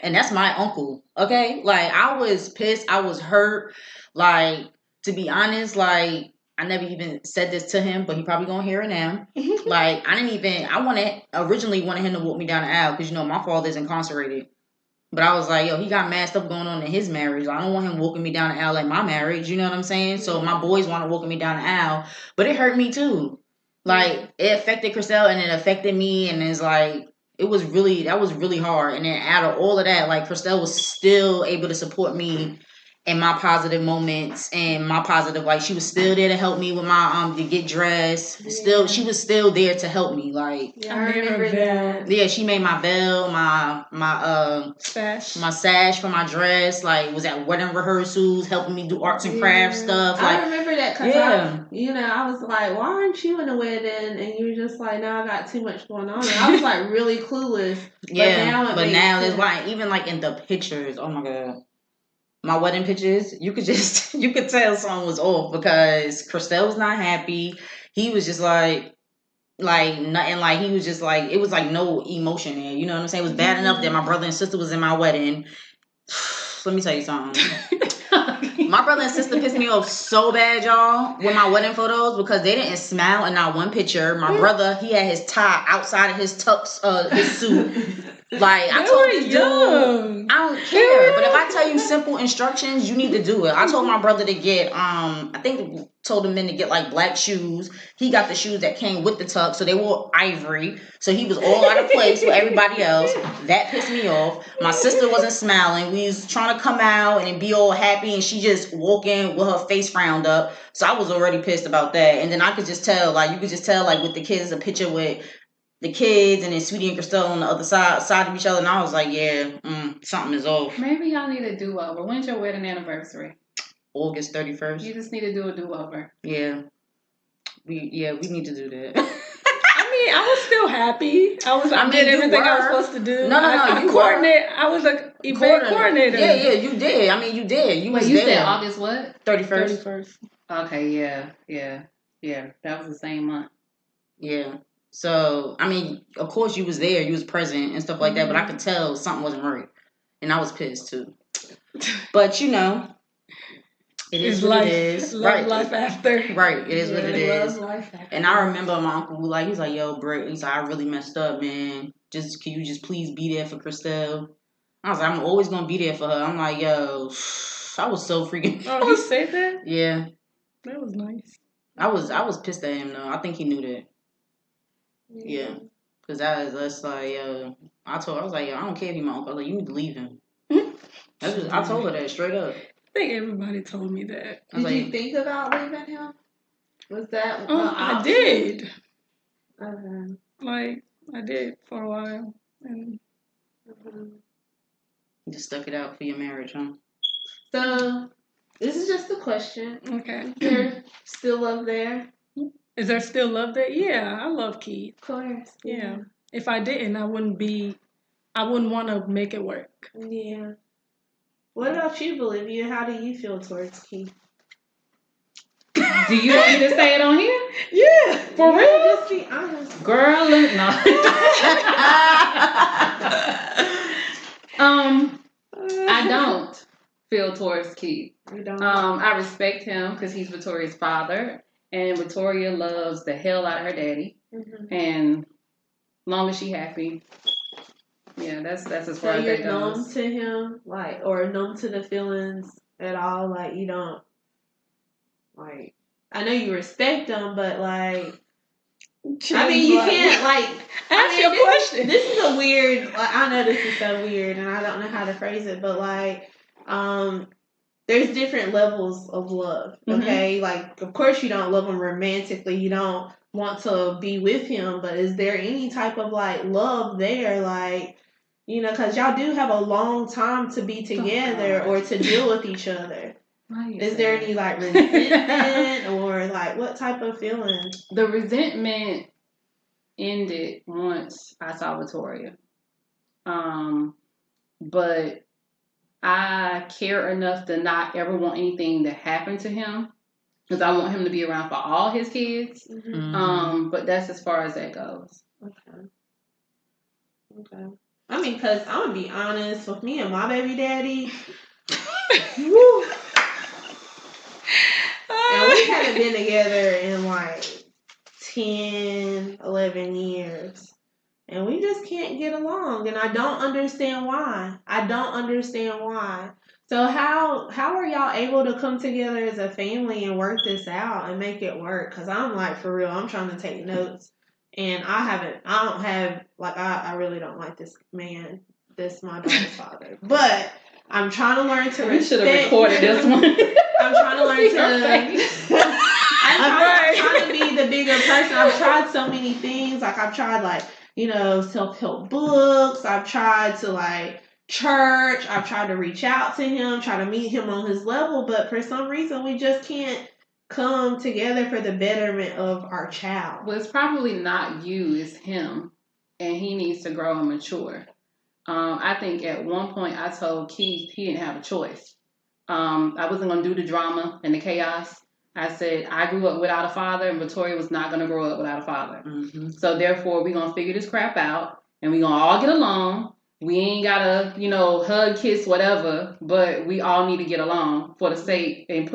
And that's my uncle, okay? Like, I was pissed. I was hurt. Like, to be honest, like, I never even said this to him, but he probably gonna hear it now. Like, I originally wanted him to walk me down the aisle because, you know, my father's incarcerated. But I was like, yo, he got mad stuff going on in his marriage. I don't want him walking me down the aisle like my marriage. You know what I'm saying? So my boys want to walk me down the aisle. But it hurt me too. Like, it affected Christelle and it affected me. And it's like, that was really hard. And then out of all of that, like, Christelle was still able to support me in my positive moments and my positive, like, she was still there to help me with my to get dressed. She was still there to help me. Like, I remember that. Yeah, she made my veil, my sash for my dress. Like, was at wedding rehearsals, helping me do arts and crafts stuff. Like, I remember that because I was like, why aren't you in a wedding? And you were just like, no, I got too much going on. And I was like really clueless. But now that's why even like in the pictures, oh my god. My wedding pictures, you could tell something was off because Christelle was not happy. He was just like nothing, like he was just like, it was like no emotion there. You know what I'm saying? It was bad enough that my brother and sister was in my wedding. Let me tell you something. My brother and sister pissed me off so bad, y'all, with my wedding photos because they didn't smile in not one picture. My brother, he had his tie outside of his his suit. Like, I told this dude, I don't care. But if I tell you simple instructions, you need to do it. I told my brother to get, told him then to get like black shoes. He got the shoes that came with the tux, so they were ivory. So he was all out of place with everybody else. That pissed me off. My sister wasn't smiling. We was trying to come out and be all happy, and she just walking with her face frowned up. So I was already pissed about that. And then I could just tell, like, you could just tell, like, with the kids, a picture with the kids and then Sweetie and Christelle on the other side of each other, and I was like, yeah, something is off. Maybe y'all need a do-over. When's your wedding anniversary? August 31st. You just need to do a do-over. Yeah. We need to do that. I mean, I was still happy. I did everything I was supposed to do. No, I coordinated. I was an event coordinator. Yeah, you did. I mean, you did. You said August what? 31st. Okay, yeah. That was the same month. Yeah. So, I mean, of course you was there, you was present and stuff like that, but I could tell something wasn't right. And I was pissed too. But, you know, it is what it is. Love life after. Right, it is what it is. And I remember my uncle, he's like, yo, Britt, he's like, I really messed up, man. Can you just please be there for Christelle? I was like, I'm always going to be there for her. I'm like, yo, I was so freaking... Oh, he said that? Yeah. That was nice. I was pissed at him, though. I think he knew that. Yeah, because that's like, I was like, yo, I don't care if he's my uncle. I was like, you need to leave him. I told her that straight up. I think everybody told me that. Did you think about leaving him? Was that I did. Okay. Like, I did for a while. And you just stuck it out for your marriage, huh? So, this is just a question. Okay. Is there still love there? Is there still love there? Yeah, I love Keith. Of course. Yeah. If I didn't, I wouldn't want to make it work. Yeah. What about you, Bolivia? How do you feel towards Keith? Do you want me to say it on here? Yeah. For real? Just be honest. Girl, no. I don't feel towards Keith. You don't. I respect him because he's Victoria's father, and Victoria loves the hell out of her daddy. Mm-hmm. And long as she happy, yeah, that's as far So as you're that numb goes. to him, like, or numb to the feelings at all? Like, you don't, like, I know you respect him, but like, I mean, you can't like. Ask your question. This is a weird. Like, I know this is so weird, and I don't know how to phrase it, but like, there's different levels of love. Okay, like, of course, you don't love him romantically. You don't want to be with him, but is there any type of like love there, like? You know, because y'all do have a long time to be together or to deal with each other. Is there any like resentment or like what type of feeling? The resentment ended once I saw Victoria. But I care enough to not ever want anything to happen to him because I want him to be around for all his kids. Mm-hmm. But that's as far as that goes. Okay. I mean, because I'm going to be honest, with me and my baby daddy, woo, and we haven't been together in like 10, 11 years. And we just can't get along. And I don't understand why. So how are y'all able to come together as a family and work this out and make it work? Because I'm like, for real, I'm trying to take notes. And I really don't like this man. This my daughter's father. But I'm trying to learn to respect. We should have recorded this one. I'm trying to learn to... I'm trying to be the bigger person. I've tried so many things. Like, I've tried, like, you know, self-help books. I've tried to, like, church. I've tried to reach out to him, try to meet him on his level. But for some reason, we just can't come together for the betterment of our child. Well, it's probably not you, it's him. And he needs to grow and mature. I think at one point I told Keith he didn't have a choice. I wasn't going to do the drama and the chaos. I said, I grew up without a father, and Victoria was not going to grow up without a father. Mm-hmm. So therefore, we're going to figure this crap out, and we're going to all get along. We ain't got to, you know, hug, kiss, whatever, but we all need to get along for the sake and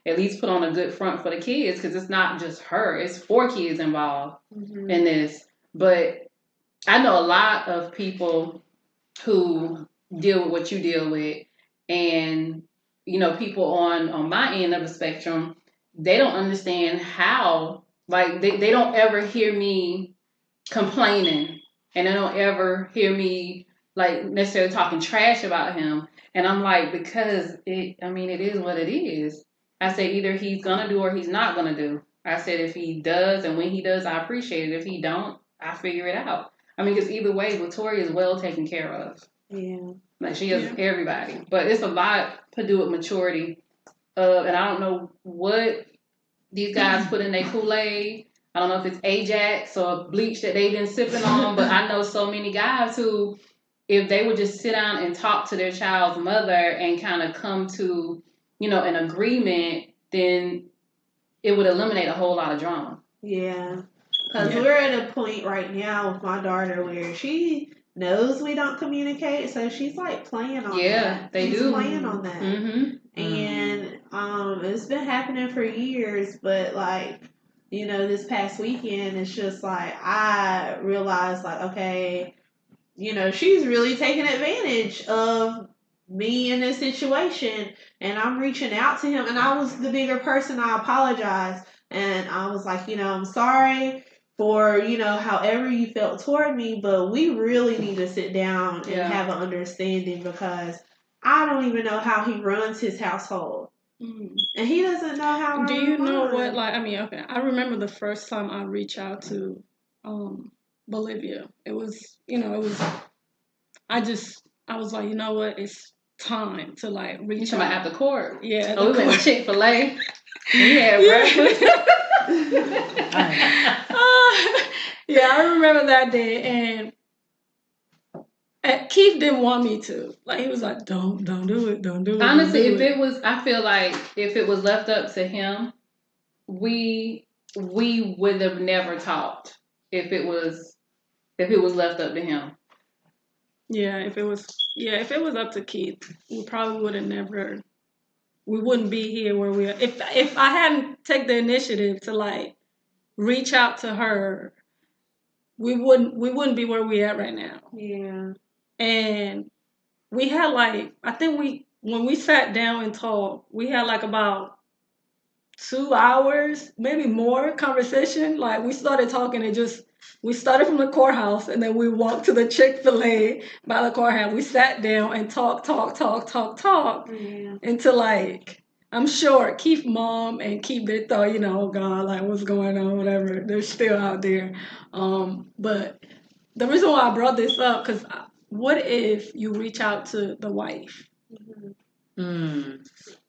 at least put on a good front for the kids, because it's not just her. It's 4 kids involved in this. But I know a lot of people who deal with what you deal with, and, you know, people on my end of the spectrum, they don't understand how, like, they don't ever hear me complaining, and they don't ever hear me, like, necessarily talking trash about him. And I'm like, because it is what it is. I said, either he's gonna do or he's not gonna do. I said, if he does, and when he does, I appreciate it. If he don't, I figure it out. I mean, because either way, Victoria is well taken care of. Yeah. Like, she has everybody. But it's a lot to do with maturity. And I don't know what these guys put in their Kool-Aid. I don't know if it's Ajax or bleach that they've been sipping on, but I know so many guys who, if they would just sit down and talk to their child's mother and kind of come to, you know, an agreement, then it would eliminate a whole lot of drama. Yeah. Because we're at a point right now with my daughter where she knows we don't communicate, so she's like playing on that. Yeah, she's playing on that. Mm-hmm. And it's been happening for years, but like, you know, this past weekend, it's just like I realized, like, okay, you know, she's really taking advantage of me in this situation, and I'm reaching out to him, and I was the bigger person. I apologize, and I was like, you know, I'm sorry for, you know, however you felt toward me, but we really need to sit down and have an understanding, because I don't even know how he runs his household. And he doesn't know how. Do you know what, like, I mean, okay, I remember the first time I reached out to Bolivia. It was, you know, I was like, you know what, it's time to, like, reach out. After court? Yeah. Oh, we went to Chick-fil-A. We had breakfast. Yeah, I remember that day, and Keith didn't want me to. Like, he was like, don't do it. Honestly, I feel like if it was left up to him, we would have never talked if it was left up to him. Yeah, if it was up to Keith, we probably would have never. We wouldn't be here where we are. If I hadn't taken the initiative to like reach out to her, we wouldn't be where we at right now. Yeah. And we had like, I think when we sat down and talked, we had like about 2 hours, maybe more conversation. Like we started talking and we started from the courthouse and then we walked to the Chick-fil-A by the courthouse. We sat down and talked Yeah. until like, I'm sure Keith's mom and Keith, they thought, oh God, like what's going on, whatever. They're still out there. But the reason why I brought this up, because what if you reach out to the wife?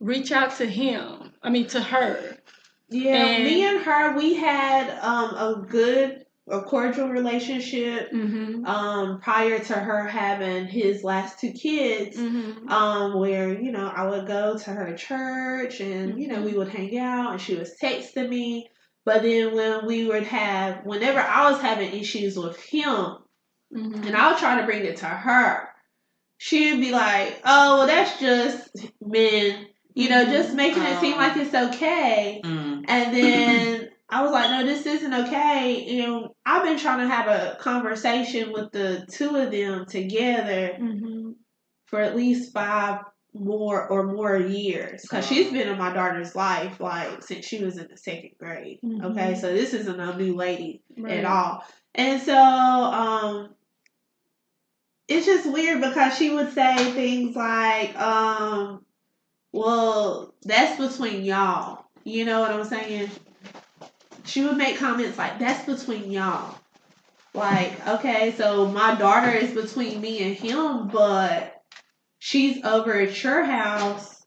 Reach out to to her. Yeah, me and her, we had a cordial relationship prior to her having his last 2 kids, where, I would go to her church and, we would hang out and she was texting me. But then whenever I was having issues with him and I was trying to bring it to her, she'd be like, oh, well, that's just men, just making it seem like it's okay. And then I was like, no, this isn't okay. And I've been trying to have a conversation with the 2 of them together for at least 5 more years. Because she's been in my daughter's life, like, since she was in the 2nd grade. Okay, so this isn't a new lady at all. And so, it's just weird because she would say things like, well, that's between y'all. You know what I'm saying? She would make comments like, that's between y'all. Like, okay, so my daughter is between me and him, but she's over at your house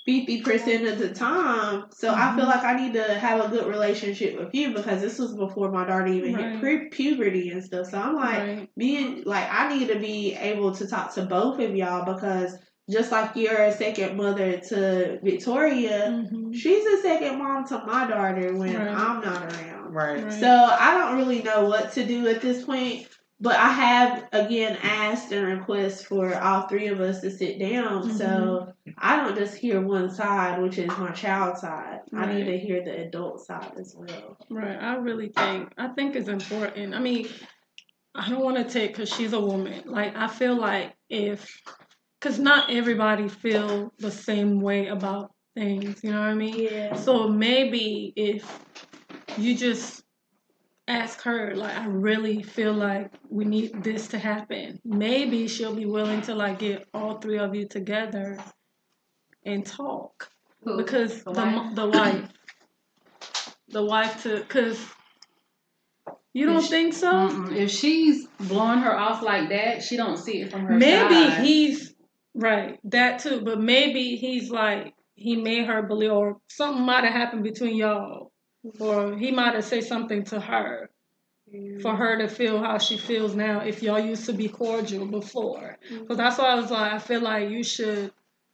50% of the time. So I feel like I need to have a good relationship with you because this was before my daughter even hit puberty and stuff. So I'm like, I need to be able to talk to both of y'all because just like you're a second mother to Victoria, she's a second mom to my daughter when I'm not around. Right. So I don't really know what to do at this point. But I have, again, asked and requested for all 3 of us to sit down. So I don't just hear one side, which is my child's side. I need to hear the adult side as well. Right. I think it's important. I mean, I don't want to take, because she's a woman. Like, I feel like because not everybody feel the same way about things, you know what I mean? Yeah. So maybe if you just ask her, like, I really feel like we need this to happen. Maybe she'll be willing to, like, get all 3 of you together and talk. Who? Because the wife because you don't think so? If she's blowing her off like that, she don't see it from her maybe side. He's right, that too, but maybe he's like, he made her believe, or something might have happened between y'all, or he might have said something to her for her to feel how she feels now if y'all used to be cordial before. Because that's why I was like, I feel like you should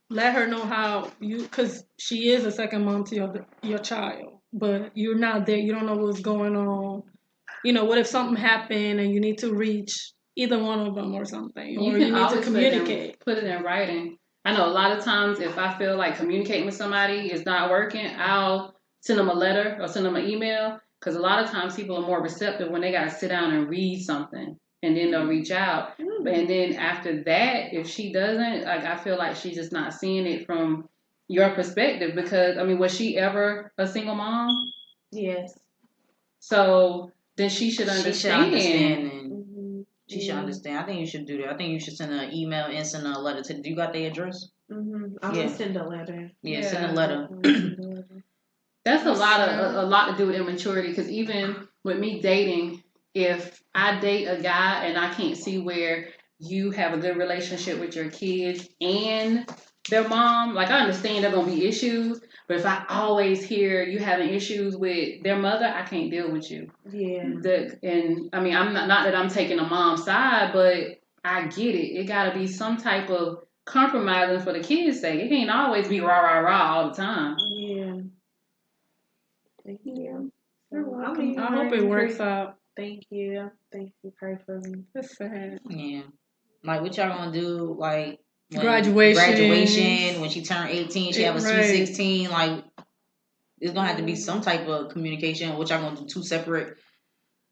let her know how because she is a second mom to your child, but you're not there, you don't know what's going on. What if something happened and you need to reach either one of them or something, or you need to communicate. Put it in writing. I know a lot of times if I feel like communicating with somebody is not working, I'll send them a letter or send them an email. Because a lot of times people are more receptive when they got to sit down and read something and then they'll reach out. And then after that, if she doesn't, like, I feel like she's just not seeing it from your perspective because, I mean, was she ever a single mom? Yes. So then she should understand. She should understand. I think you should do that. I think you should send an email and send a letter to. Do you got their address? I'm gonna send a letter. Yeah, send a letter. That's a lot to do with immaturity. Because even with me dating, if I date a guy and I can't see where you have a good relationship with your kids and their mom, like, I understand there are gonna be issues. But if I always hear you having issues with their mother, I can't deal with you. Yeah. And I mean, I'm not that I'm taking a mom's side, but I get it. It got to be some type of compromising for the kids' sake. It can't always be rah rah rah all the time. Yeah. Thank you. I hope it works out. Thank you. Thank you. Pray for me. That's sad. Yeah. Like, what y'all gonna do? Like, Graduation. when she turned 18, she have a sweet 16. Like, it's gonna have to be some type of communication. What y'all gonna do? 2 separate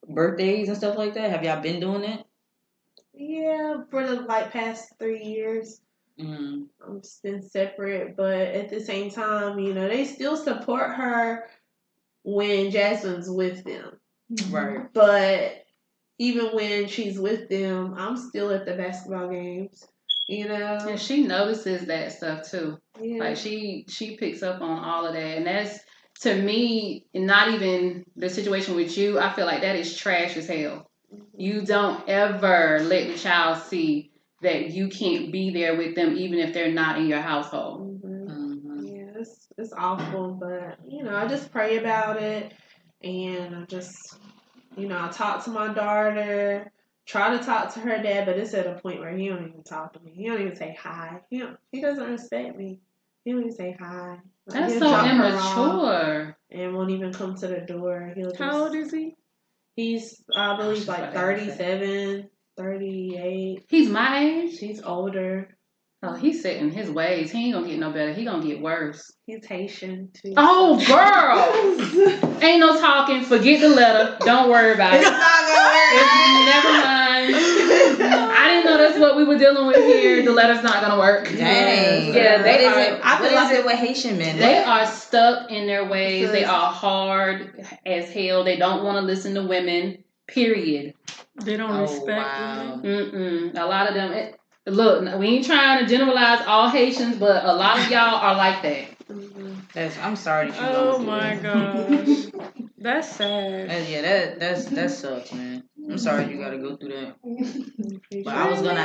birthdays and stuff like that? Have y'all been doing it? Yeah, for the past 3 years. It's been separate, but at the same time, they still support her when Jasmine's with them. Right. But even when she's with them, I'm still at the basketball games. And she notices that stuff too. Yeah. Like she picks up on all of that, and that's, to me, not even the situation with you. I feel like that is trash as hell. You don't ever let the child see that you can't be there with them, even if they're not in your household. Yeah, it's awful, but I just pray about it, and I just I talk to my daughter, try to talk to her dad, but it's at a point where he don't even talk to me. He don't even say hi. He doesn't respect me. He don't even say hi. That's so immature. And won't even come to the door. How old is he? He's, I believe, 37, 38. He's my age? She's older. Oh, he's set in his ways. He ain't gonna get no better. He gonna get worse. He's Haitian, too. Oh, girl! Ain't no talking. Forget the letter. Don't worry about it. It's not gonna work. Never mind. I didn't know that's what we were dealing with here. The letter's not gonna work. Dang. Yeah, what is it with Haitian men? They are stuck in their ways. They are hard as hell. They don't want to listen to women. Period. They don't respect women. A lot of them. Look, we ain't trying to generalize all Haitians, but a lot of y'all are like that. I'm sorry. Oh my gosh, that's sad. That sucks, man. I'm sorry you got to go through that. But I was gonna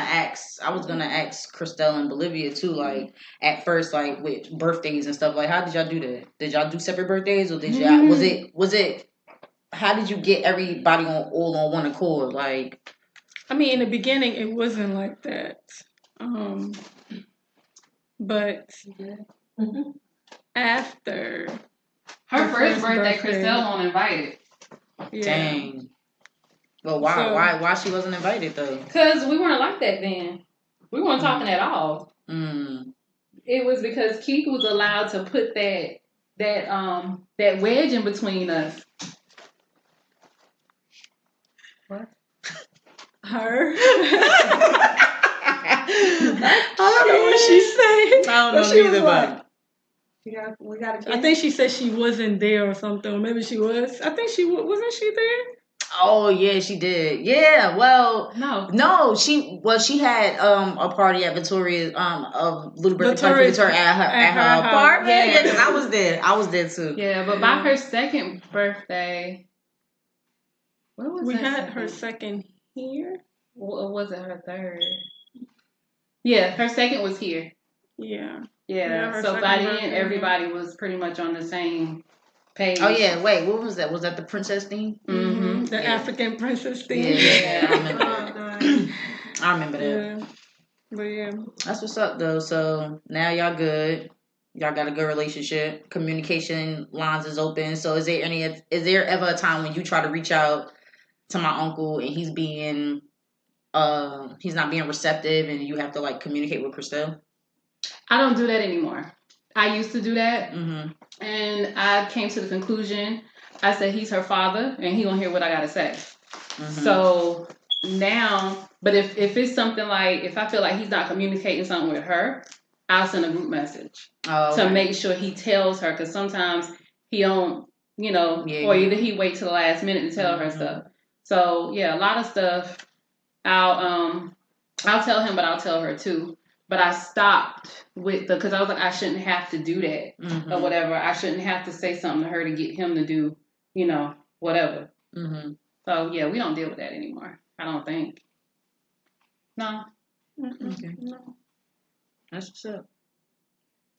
ask Christelle and Bolivia too. Like at first, like with birthdays and stuff. Like, how did y'all do that? Did y'all do separate birthdays, or did y'all? Was it? How did you get everybody all on one accord? Like. I mean, in the beginning, it wasn't like that. But after her first birthday, Christelle won't invite it. Yeah. Dang. Well, why she wasn't invited though? Because we weren't like that then. We weren't talking at all. It was because Keith was allowed to put that wedge in between us. What? Her. I don't know what she said. I don't know either, but we gotta. I think she said she wasn't there or something, or maybe she was. I think she wasn't. She there? Oh yeah, she did. Yeah, well, no, she had a party at Victoria's a little birthday party for Victoria at her apartment. Yeah, because I was there too. Yeah, but by her second birthday, where was we had her second here? Or was it her third? Yeah, her second was here. Yeah. So by then, everybody was pretty much on the same page. Oh yeah, wait, what was that? Was that the princess theme? The African princess theme. Yeah, I remember that. I remember that. Yeah. But yeah, that's what's up though. So now y'all good. Y'all got a good relationship. Communication lines is open. So is there ever a time when you try to reach out to my uncle and he's not being receptive and you have to like communicate with Christelle? I don't do that anymore. I used to do that, and I came to the conclusion. I said he's her father, and he gonna hear what I gotta say. So now, but if it's something like, if I feel like he's not communicating something with her, I'll send a group message to make sure he tells her, because sometimes he don't, or either he wait till the last minute to tell her stuff. So yeah, a lot of stuff I'll tell him, but I'll tell her too. But I stopped with because I was like, I shouldn't have to do that or whatever. I shouldn't have to say something to her to get him to do, whatever. So yeah, we don't deal with that anymore. I don't think. No. Okay. No. That's what's up.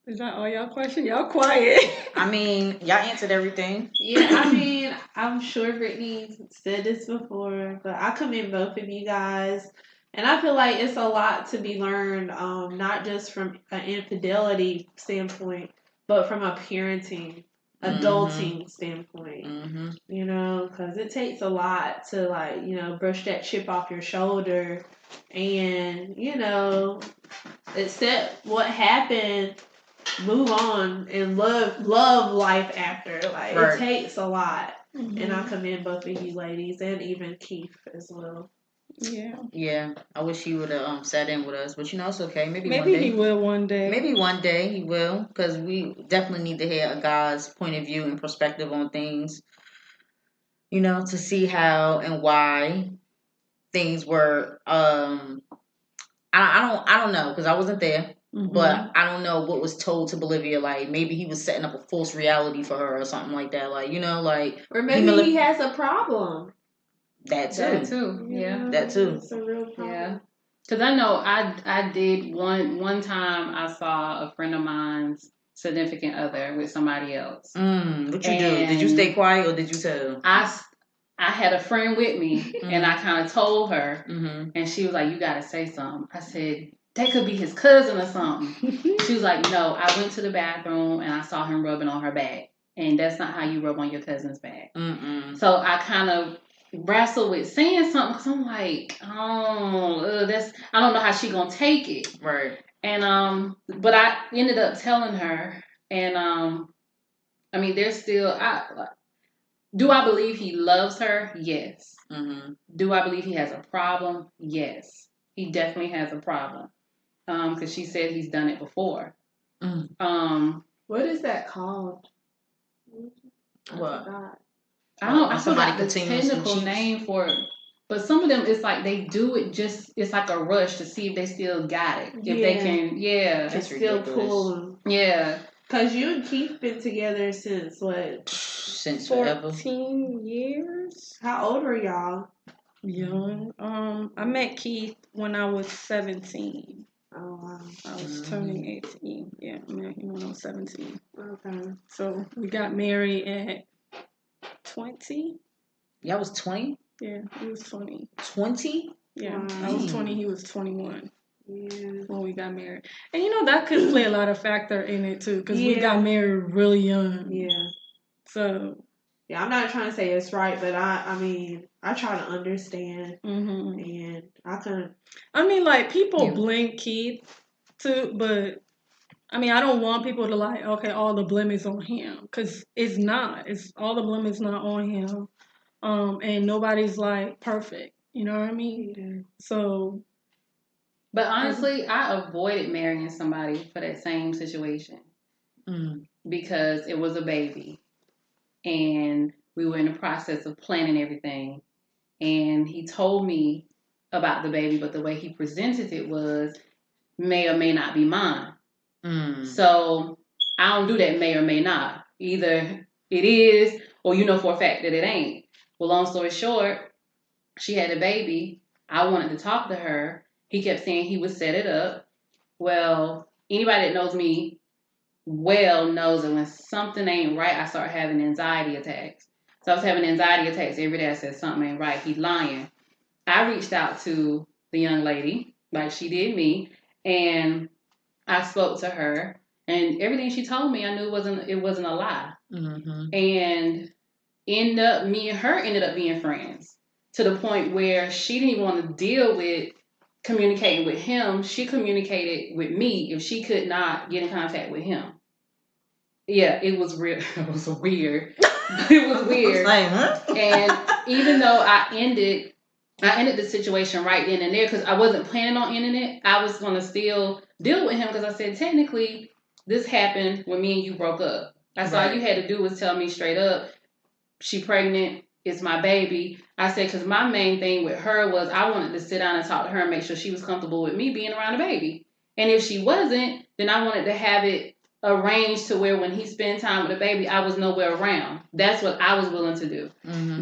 Is that all y'all questions? Y'all quiet. I mean, y'all answered everything. Yeah, I mean, I'm sure Brittany said this before, but I commend both of you guys. And I feel like it's a lot to be learned, not just from an infidelity standpoint, but from a parenting adulting standpoint. Mm-hmm. You know, because it takes a lot to, like, you know, brush that chip off your shoulder and, you know, accept what happened, move on, and love life after. Like, Right. it takes a lot. Mm-hmm. And I commend both of you ladies and even Keith as well. Yeah. I wish he would have sat in with us, but you know, it's okay. Maybe one Maybe day. he will one day. Maybe one day he will, because we definitely need to hear a guy's point of view and perspective on things. You know, to see how and why things were. I don't know, because I wasn't there. Mm-hmm. But I don't know what was told to Bolivia. Like, maybe he was setting up a false reality for her or something like that. Like, you know, like... Or maybe he has a problem. That too. That too. Yeah. That too. It's a real problem. Yeah. Because I know I did one time I saw a friend of mine's significant other with somebody else. What you do? Did you stay quiet or did you tell? I had a friend with me and I kind of told her and she was like, you got to say something. I said, that could be his cousin or something. She was like, no, I went to the bathroom and I saw him rubbing on her back. And that's not how you rub on your cousin's back. So I kind of wrestle with saying something because I'm like, I don't know how she gonna take it. Right. And but I ended up telling her, and I mean, there's still do I believe he loves her? Yes. Do I believe he has a problem? Yes. He definitely has a problem. Because she said he's done it before. What is that called? What? I don't. I somebody forgot the technical name for it. But some of them, it's like they do it just. It's like a rush to see if they still got it. If they can, That's still ridiculous. pull them. Yeah. Cause you and Keith been together since what? Since forever. 14 years. How old are y'all? Young. I met Keith when I was 17. Oh wow. I was turning 18. Yeah, I met him when I was 17. Okay. So we got married at 20. Y'all was 20? Yeah, he was 20. 20? Yeah, I was 20. He was 21. Yeah. When we got married. And you know, that could play a lot of factor in it too, because we got married really young. Yeah. So. Yeah, I'm not trying to say it's right, but I mean, I try to understand, and I couldn't. I mean, like, people blame Keith too, but I mean, I don't want people to like, okay, all the blame is on him, because it's not. It's all the blame is not on him, and nobody's like perfect. You know what I mean? Yeah. So. But honestly, I avoided marrying somebody for that same situation because it was a baby. And we were in the process of planning everything. And he told me about the baby, but the way he presented it was may or may not be mine. So I don't do that may or may not. Either it is, or you know for a fact that it ain't. Well, long story short, she had a baby. I wanted to talk to her. He kept saying he would set it up. Well, anybody that knows me well knows that when something ain't right, I start having anxiety attacks. So I was having anxiety attacks every day. I said something ain't right. He's lying. I reached out to the young lady, like she did me, and I spoke to her, and everything she told me, I knew it wasn't a lie. And me and her ended up being friends to the point where she didn't even want to deal with communicating with him. She communicated with me if she could not get in contact with him. Yeah, it was real. It was weird. It was weird. Like, huh? And even though I ended the situation right then and there because I wasn't planning on ending it, I was going to still deal with him because I said, technically, this happened when me and you broke up. That's all you had to do was tell me straight up, she pregnant, it's my baby. I said, because my main thing with her was I wanted to sit down and talk to her and make sure she was comfortable with me being around the baby. And if she wasn't, then I wanted to have it arranged to where when he spent time with the baby, I was nowhere around. That's what I was willing to do.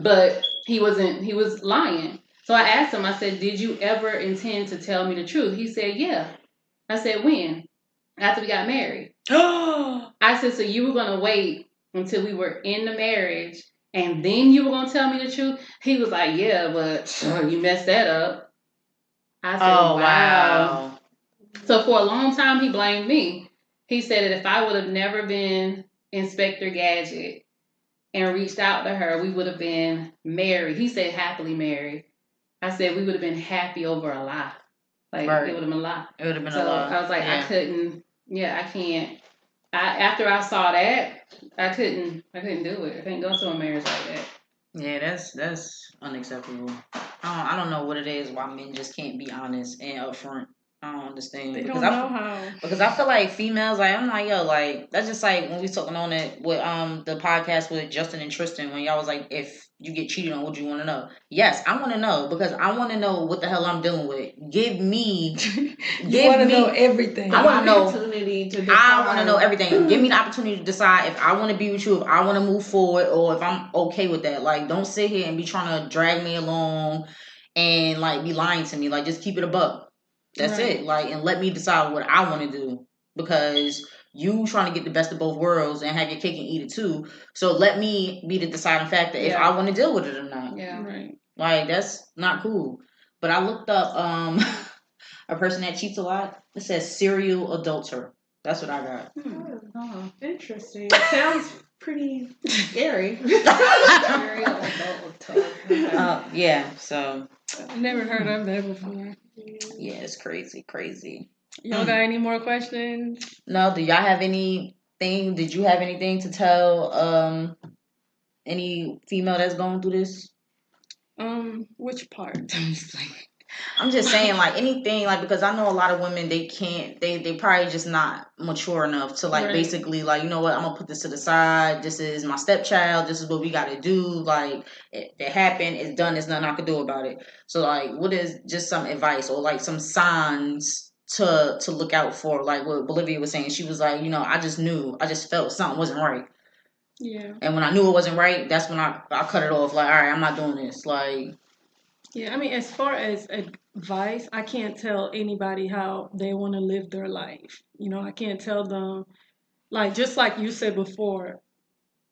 But he was lying. So I asked him, I said, did you ever intend to tell me the truth? He said, yeah. I said, when? After we got married. I said, so you were going to wait until we were in the marriage and then you were going to tell me the truth? He was like, yeah, but you messed that up. I said, wow. So for a long time, he blamed me. He said that if I would have never been Inspector Gadget and reached out to her, we would have been married. He said happily married. I said we would have been happy over a lie. Like, it would have been a lie. It would have been so a lie. I was like, yeah. I can't. After I saw that, I couldn't do it. I couldn't go to a marriage like that. Yeah, that's unacceptable. I don't know what it is why men just can't be honest and upfront. I don't understand. They don't know how. Because I feel like females, like, I'm like, yo, like, that's just like when we talking on it with the podcast with Justin and Tristan, when y'all was like, if you get cheated on, what do you want to know? Yes, I want to know, because I want to know what the hell I'm dealing with. Give me you want to know everything. I want to know. I want to know everything. Give me the opportunity to decide if I want to be with you, if I want to move forward, or if I'm okay with that. Like, don't sit here and be trying to drag me along and like be lying to me. Like, just keep it a buck. That's it. Like, and let me decide what I want to do, because you trying to get the best of both worlds and have your cake and eat it too. So let me be the deciding factor if I want to deal with it or not. Yeah. Right. Like, that's not cool. But I looked up a person that cheats a lot. It says serial adulterer. That's what I got. Oh, interesting. Sounds pretty scary. Serial adulterer. Yeah, so I never heard of that before. yeah, it's crazy. Y'all got any more questions? No, do y'all have anything? Did you have anything to tell any female that's going through this? Which part? I'm just saying, like, anything, like, because I know a lot of women, they probably just not mature enough to, like, basically, like, you know what, I'm gonna put this to the side. This is my stepchild. This is what we gotta do. Like, it happened. It's done. There's nothing I can do about it. So, like, what is just some advice or, like, some signs to look out for? Like what Bolivia was saying. She was like, you know, I just felt something wasn't right. Yeah. And when I knew it wasn't right, that's when I cut it off. Like, all right, I'm not doing this. Like, yeah, I mean, as far as advice, I can't tell anybody how they want to live their life. You know, I can't tell them, like, just like you said before,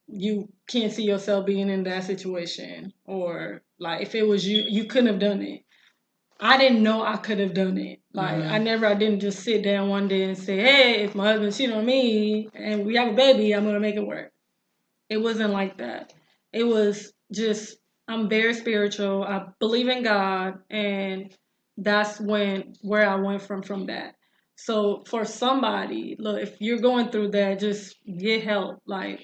you can't see yourself being in that situation. Or, like, if it was you, you couldn't have done it. I didn't know I could have done it. Like, I didn't just sit down one day and say, hey, if my husband cheated on me and we have a baby, I'm going to make it work. It wasn't like that. It was just, I'm very spiritual. I believe in God, and that's where I went from that. So for somebody, look, if you're going through that, just get help. Like,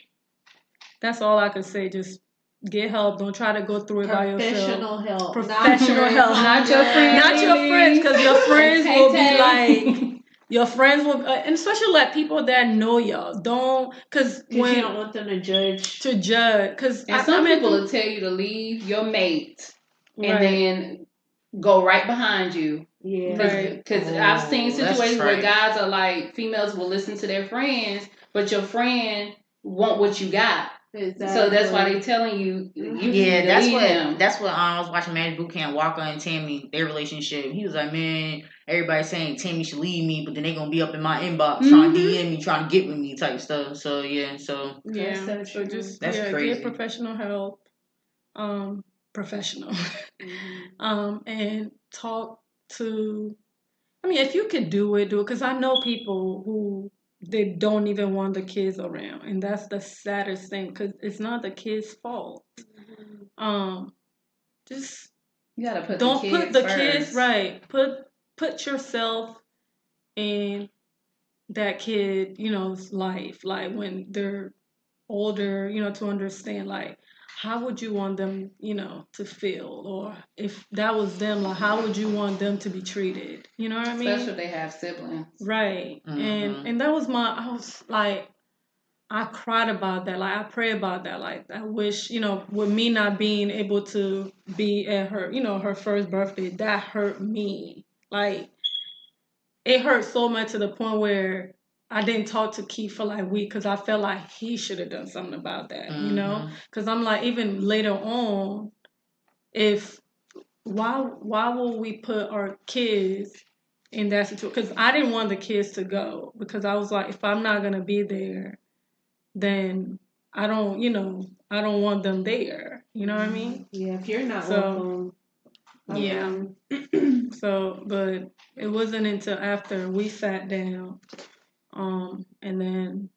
that's all I could say. Just get help. Don't try to go through it by yourself. Professional help. Not your friends. Not your friends, because your friends will be like, your friends will, and especially like people that know y'all. Don't, because when you don't want them to judge. Because some people will tell you to leave your mate and then go right behind you. Yeah. Because I've seen situations where guys are like, females will listen to their friends, but your friend want what you got. Exactly. So that's why they telling you. That's what I was watching Magic Boot Camp, Walker and Tammy, their relationship. He was like, man, everybody's saying Tammy should leave me, but then they gonna be up in my inbox trying to DM me, trying to get with me type stuff. So yeah, so just that's crazy. Get professional help, professional, and talk to. I mean, if you could do it, because I know people who. They don't even want the kids around, and that's the saddest thing, because it's not the kids' fault. Just you gotta put don't the kids put the first. Kids right. Put yourself in that kid, life. Like when they're older, to understand, like, how would you want them, to feel? Or if that was them, like, how would you want them to be treated? You know what I mean? Especially if they have siblings. Right. And that was I was like, I cried about that. Like, I pray about that. Like, I wish, with me not being able to be at her, her first birthday, that hurt me. Like, it hurt so much to the point where I didn't talk to Keith for like a week, because I felt like he should have done something about that, Because I'm like, even later on, why will we put our kids in that situation? Because I didn't want the kids to go, because I was like, if I'm not going to be there, then I don't want them there. You know what I mean? Yeah, if you're not welcome. Yeah. So, but it wasn't until after we sat down, and then,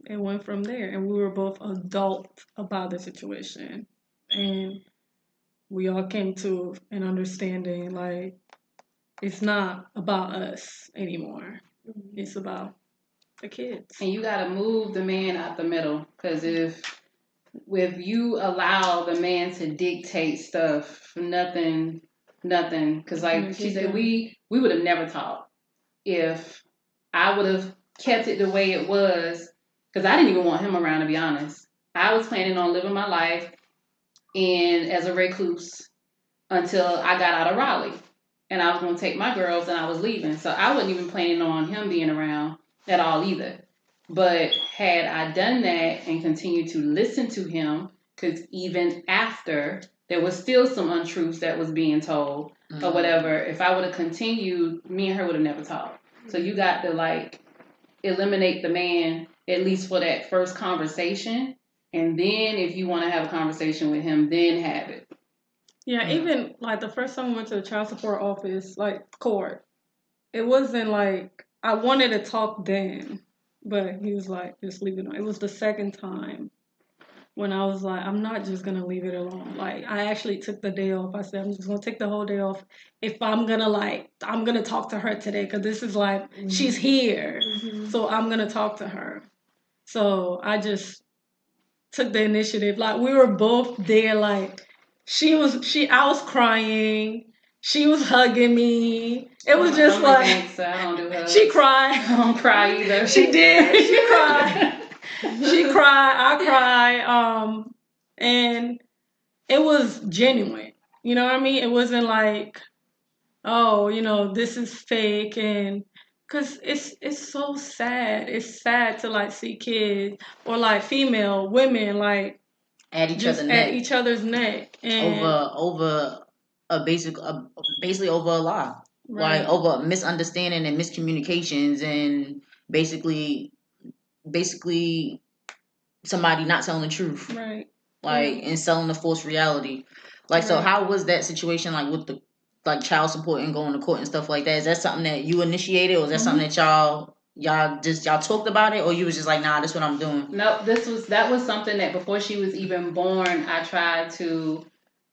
it went from there. And we were both adult about the situation. And we all came to an understanding, like, it's not about us anymore. It's about the kids. And you gotta move the man out the middle, because if you allow the man to dictate stuff, nothing, because like she said, we would have never talked if I would have kept it the way it was, because I didn't even want him around, to be honest. I was planning on living my life as a recluse until I got out of Raleigh, and I was going to take my girls and I was leaving, so I wasn't even planning on him being around at all either. But had I done that and continued to listen to him, because even after there was still some untruths that was being told or whatever, if I would have continued, me and her would have never talked. So you got to like eliminate the man at least for that first conversation, and then if you want to have a conversation with him, then have it. Yeah, even like the first time we went to the child support office, like court, it wasn't like I wanted to talk then, but he was like, just leave it alone. It was the second time when I was like, I'm not just gonna leave it alone. Like, I actually took the day off. I said, I'm just gonna take the whole day off. If I'm gonna talk to her today, because this is like, she's here. So I'm gonna talk to her. So I just took the initiative. Like, we were both there, like, I was crying. She was hugging me. It was just I'm like, gangster. I don't do hugs. she cried. I don't cry either. She did. She cried. She cried. I cried. And it was genuine. You know what I mean? It wasn't like, oh, this is fake, and because it's so sad. It's sad to like see kids or like female women like at each just other's at neck each other's neck and over basically over a lie, right. like over misunderstanding and miscommunications, and basically somebody not telling the truth, Right. like and selling a false reality. Like, so Right. how was that situation like with the like child support and going to court and stuff like that? Is that something that you initiated, or is that something that y'all talked about it, or you was just like, nah, this is what I'm doing? No, that was something that before she was even born, I tried to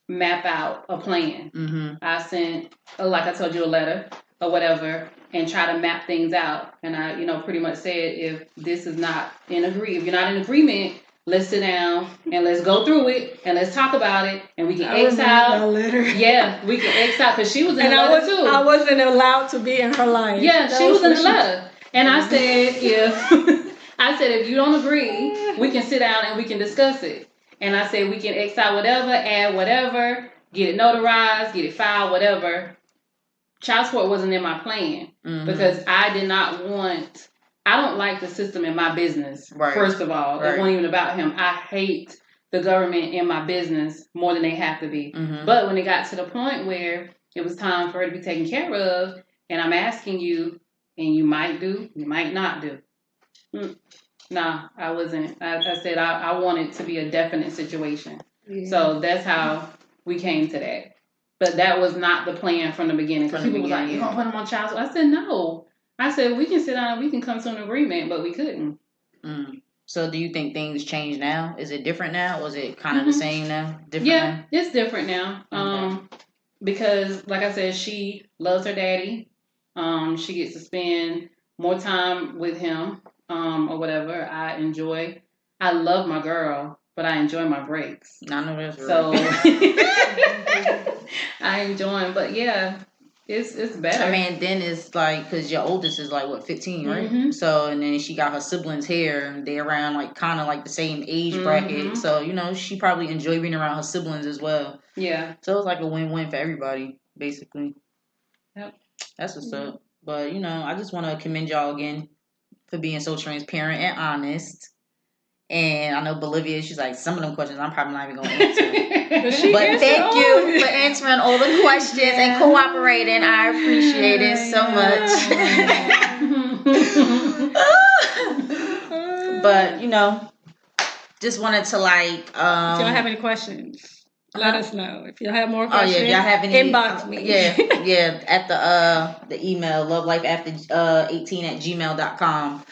map out a plan. I sent, like I told you, a letter or whatever, and try to map things out. And I, pretty much said, if this is not if you're not in agreement, let's sit down and let's go through it and let's talk about it, and we can X out. Yeah, we can X out, because she was in the letter too. I wasn't allowed to be in her life. Yeah, she was in the letter. And I said, if you don't agree, we can sit down and we can discuss it. And I said, we can X out whatever, add whatever, get it notarized, get it filed, whatever. Child support wasn't in my plan because I don't like the system in my business. Right. First of all, it wasn't even about him. I hate the government in my business more than they have to be. But when it got to the point where it was time for her to be taken care of, and I'm asking you, and you might do, you might not do. Nah, I wasn't. I said I want it to be a definite situation. Yeah. So that's how we came to that. But that was not the plan from the beginning. Because people were like, you gonna put him on child support? I said, no. I said, we can sit down and we can come to an agreement, but we couldn't. So do you think things change now? Is it different now? Or is it kind of the same now? Different now? It's different now. Okay. Because, like I said, she loves her daddy. She gets to spend more time with him, or whatever. I love my girl, but I enjoy my breaks. I know that's right. So I enjoy him, but yeah, it's better. I mean, then it's like, because your oldest is like, what, 15, right? So, and then she got her siblings here, and they're around like kind of like the same age bracket. So, she probably enjoy being around her siblings as well. Yeah. So it's like a win-win for everybody, basically. Yep. That's what's up. But, I just want to commend y'all again for being so transparent and honest. And I know Bolivia, she's like, some of them questions I'm probably not even going to answer. But thank you for answering all the questions and cooperating. I appreciate it so much. But, just wanted to like... if y'all have any questions, let us know. If y'all have more questions, if y'all have any, inbox me. Yeah, at the email, lovelifeafter18@gmail.com.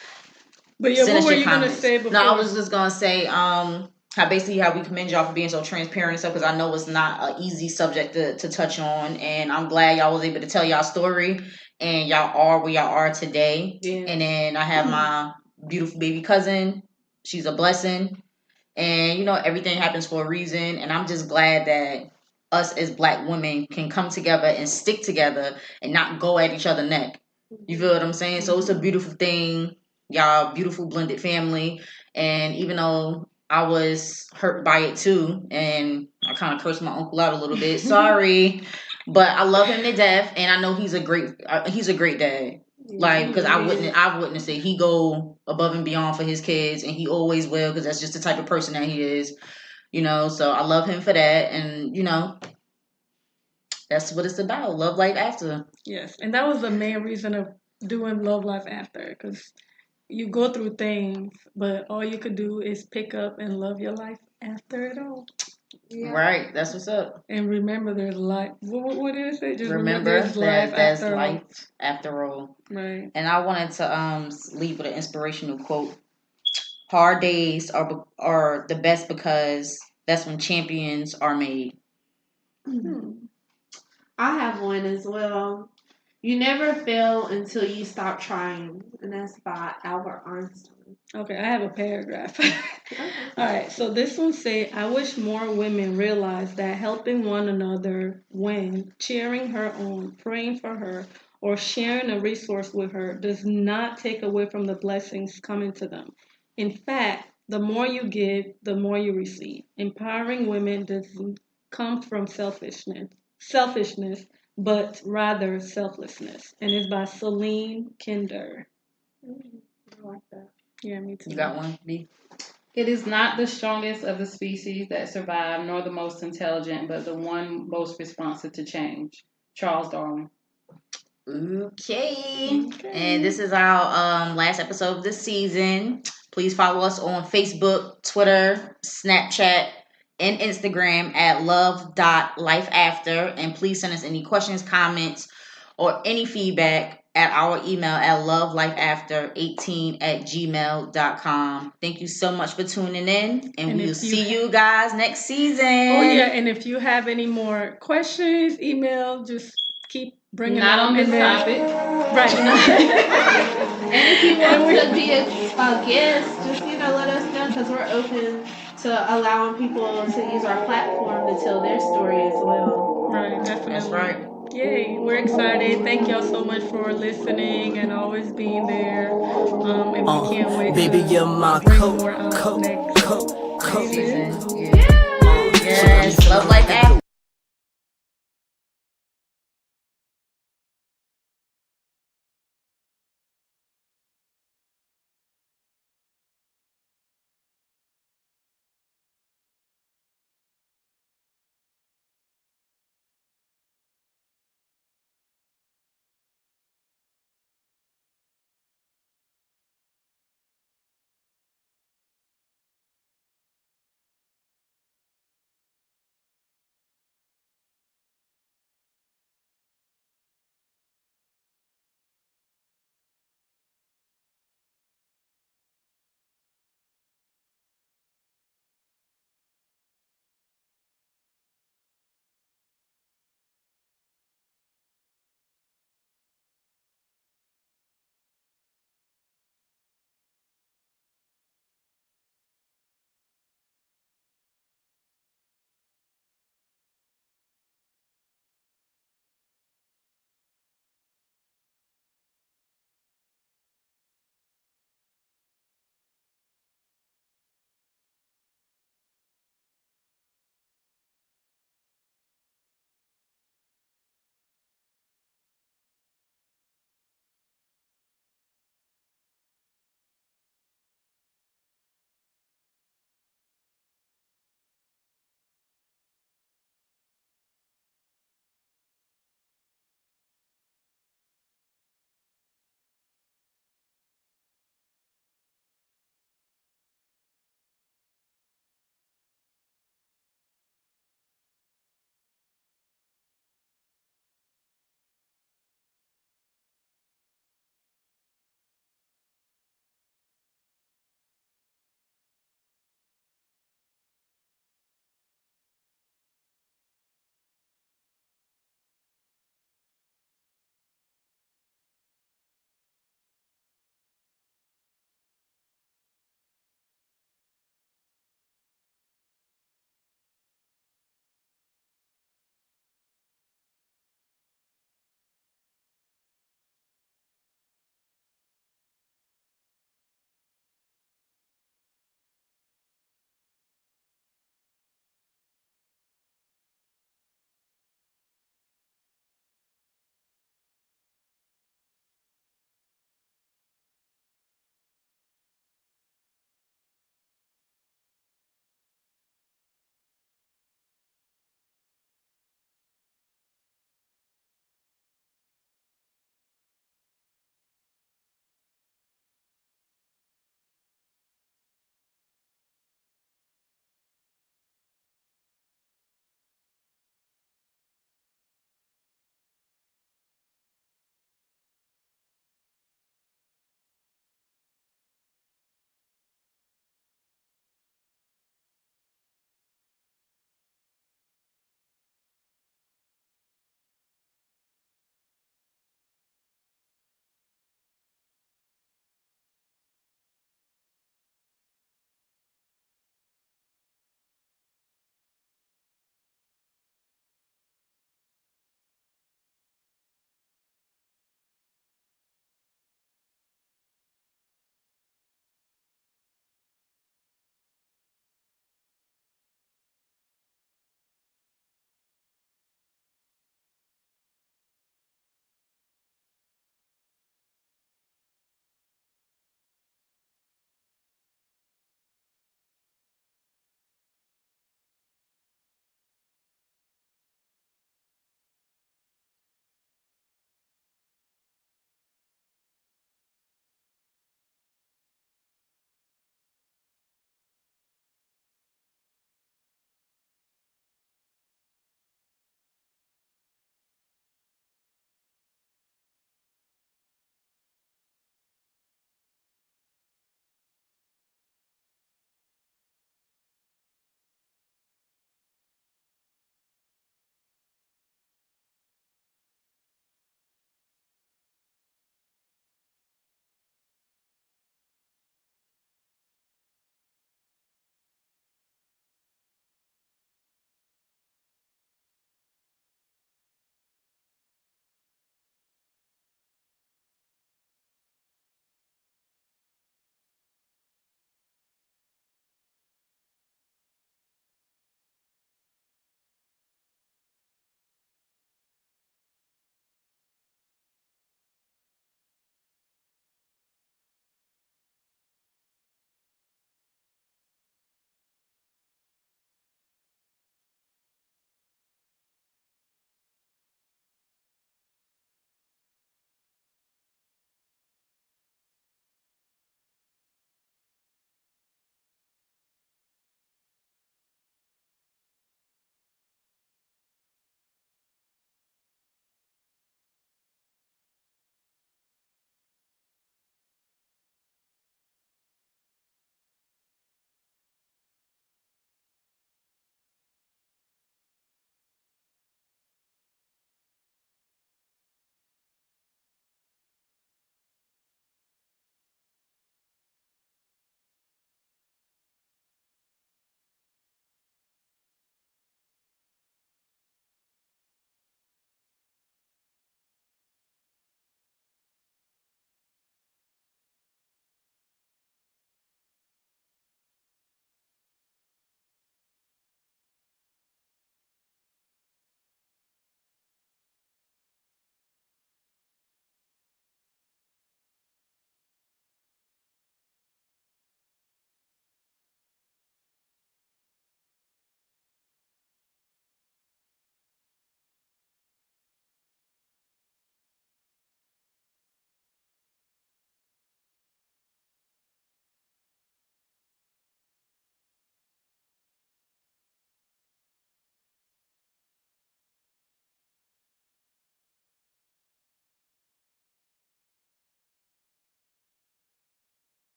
But yeah, send what us were your you gonna comments. say before? No, I was just gonna say how we commend y'all for being so transparent and stuff, because I know it's not an easy subject to touch on, and I'm glad y'all was able to tell y'all story, and y'all are where y'all are today. Yeah. And then I have my beautiful baby cousin. She's a blessing, and you know everything happens for a reason, and I'm just glad that us as Black women can come together and stick together and not go at each other's neck. You feel what I'm saying? So it's a beautiful thing. Y'all beautiful blended family, and even though I was hurt by it too, and I kind of cursed my uncle out a little bit. Sorry, but I love him to death, and I know he's a great dad. Like, because I've witnessed it. He go above and beyond for his kids, and he always will, because that's just the type of person that he is. You know, so I love him for that, and you know, that's what it's about. Love life after. Yes, and that was the main reason of doing Love Life After, because you go through things, but all you could do is pick up and love your life after it all. Yeah. Right, that's what's up. And remember, there's life. What did it say? Just Remember there's that there's after life after all. Right. And I wanted to leave with an inspirational quote. Hard days are the best, because that's when champions are made. I have one as well. You never fail until you stop trying, and that's by Albert Einstein. Okay, I have a paragraph. All right, so this one say, I wish more women realize that helping one another win, cheering her on, praying for her, or sharing a resource with her does not take away from the blessings coming to them. In fact, the more you give, the more you receive. Empowering women doesn't come from selfishness, but rather selflessness. And it's by Celine Kinder. I like that. Yeah, me too. You got one, B? It is not the strongest of the species that survive, nor the most intelligent, but the one most responsive to change. Charles Darwin. Okay. And this is our last episode of this season. Please follow us on Facebook, Twitter, Snapchat, and Instagram at love.lifeafter. And please send us any questions, comments, or any feedback at our email at lovelifeafter18@gmail.com. Thank you so much for tuning in, and we will see you guys next season. Oh yeah, and if you have any more questions, email, just keep bringing Not them on this in there. topic. Right. And if you want to be a guest, just let us know, because we're open to allowing people to use our platform to tell their story as well. Right, definitely. That's right. Yay, we're excited. Thank y'all so much for listening and always being there. And we can't wait baby, to you're my bring more out next season. season. Yeah.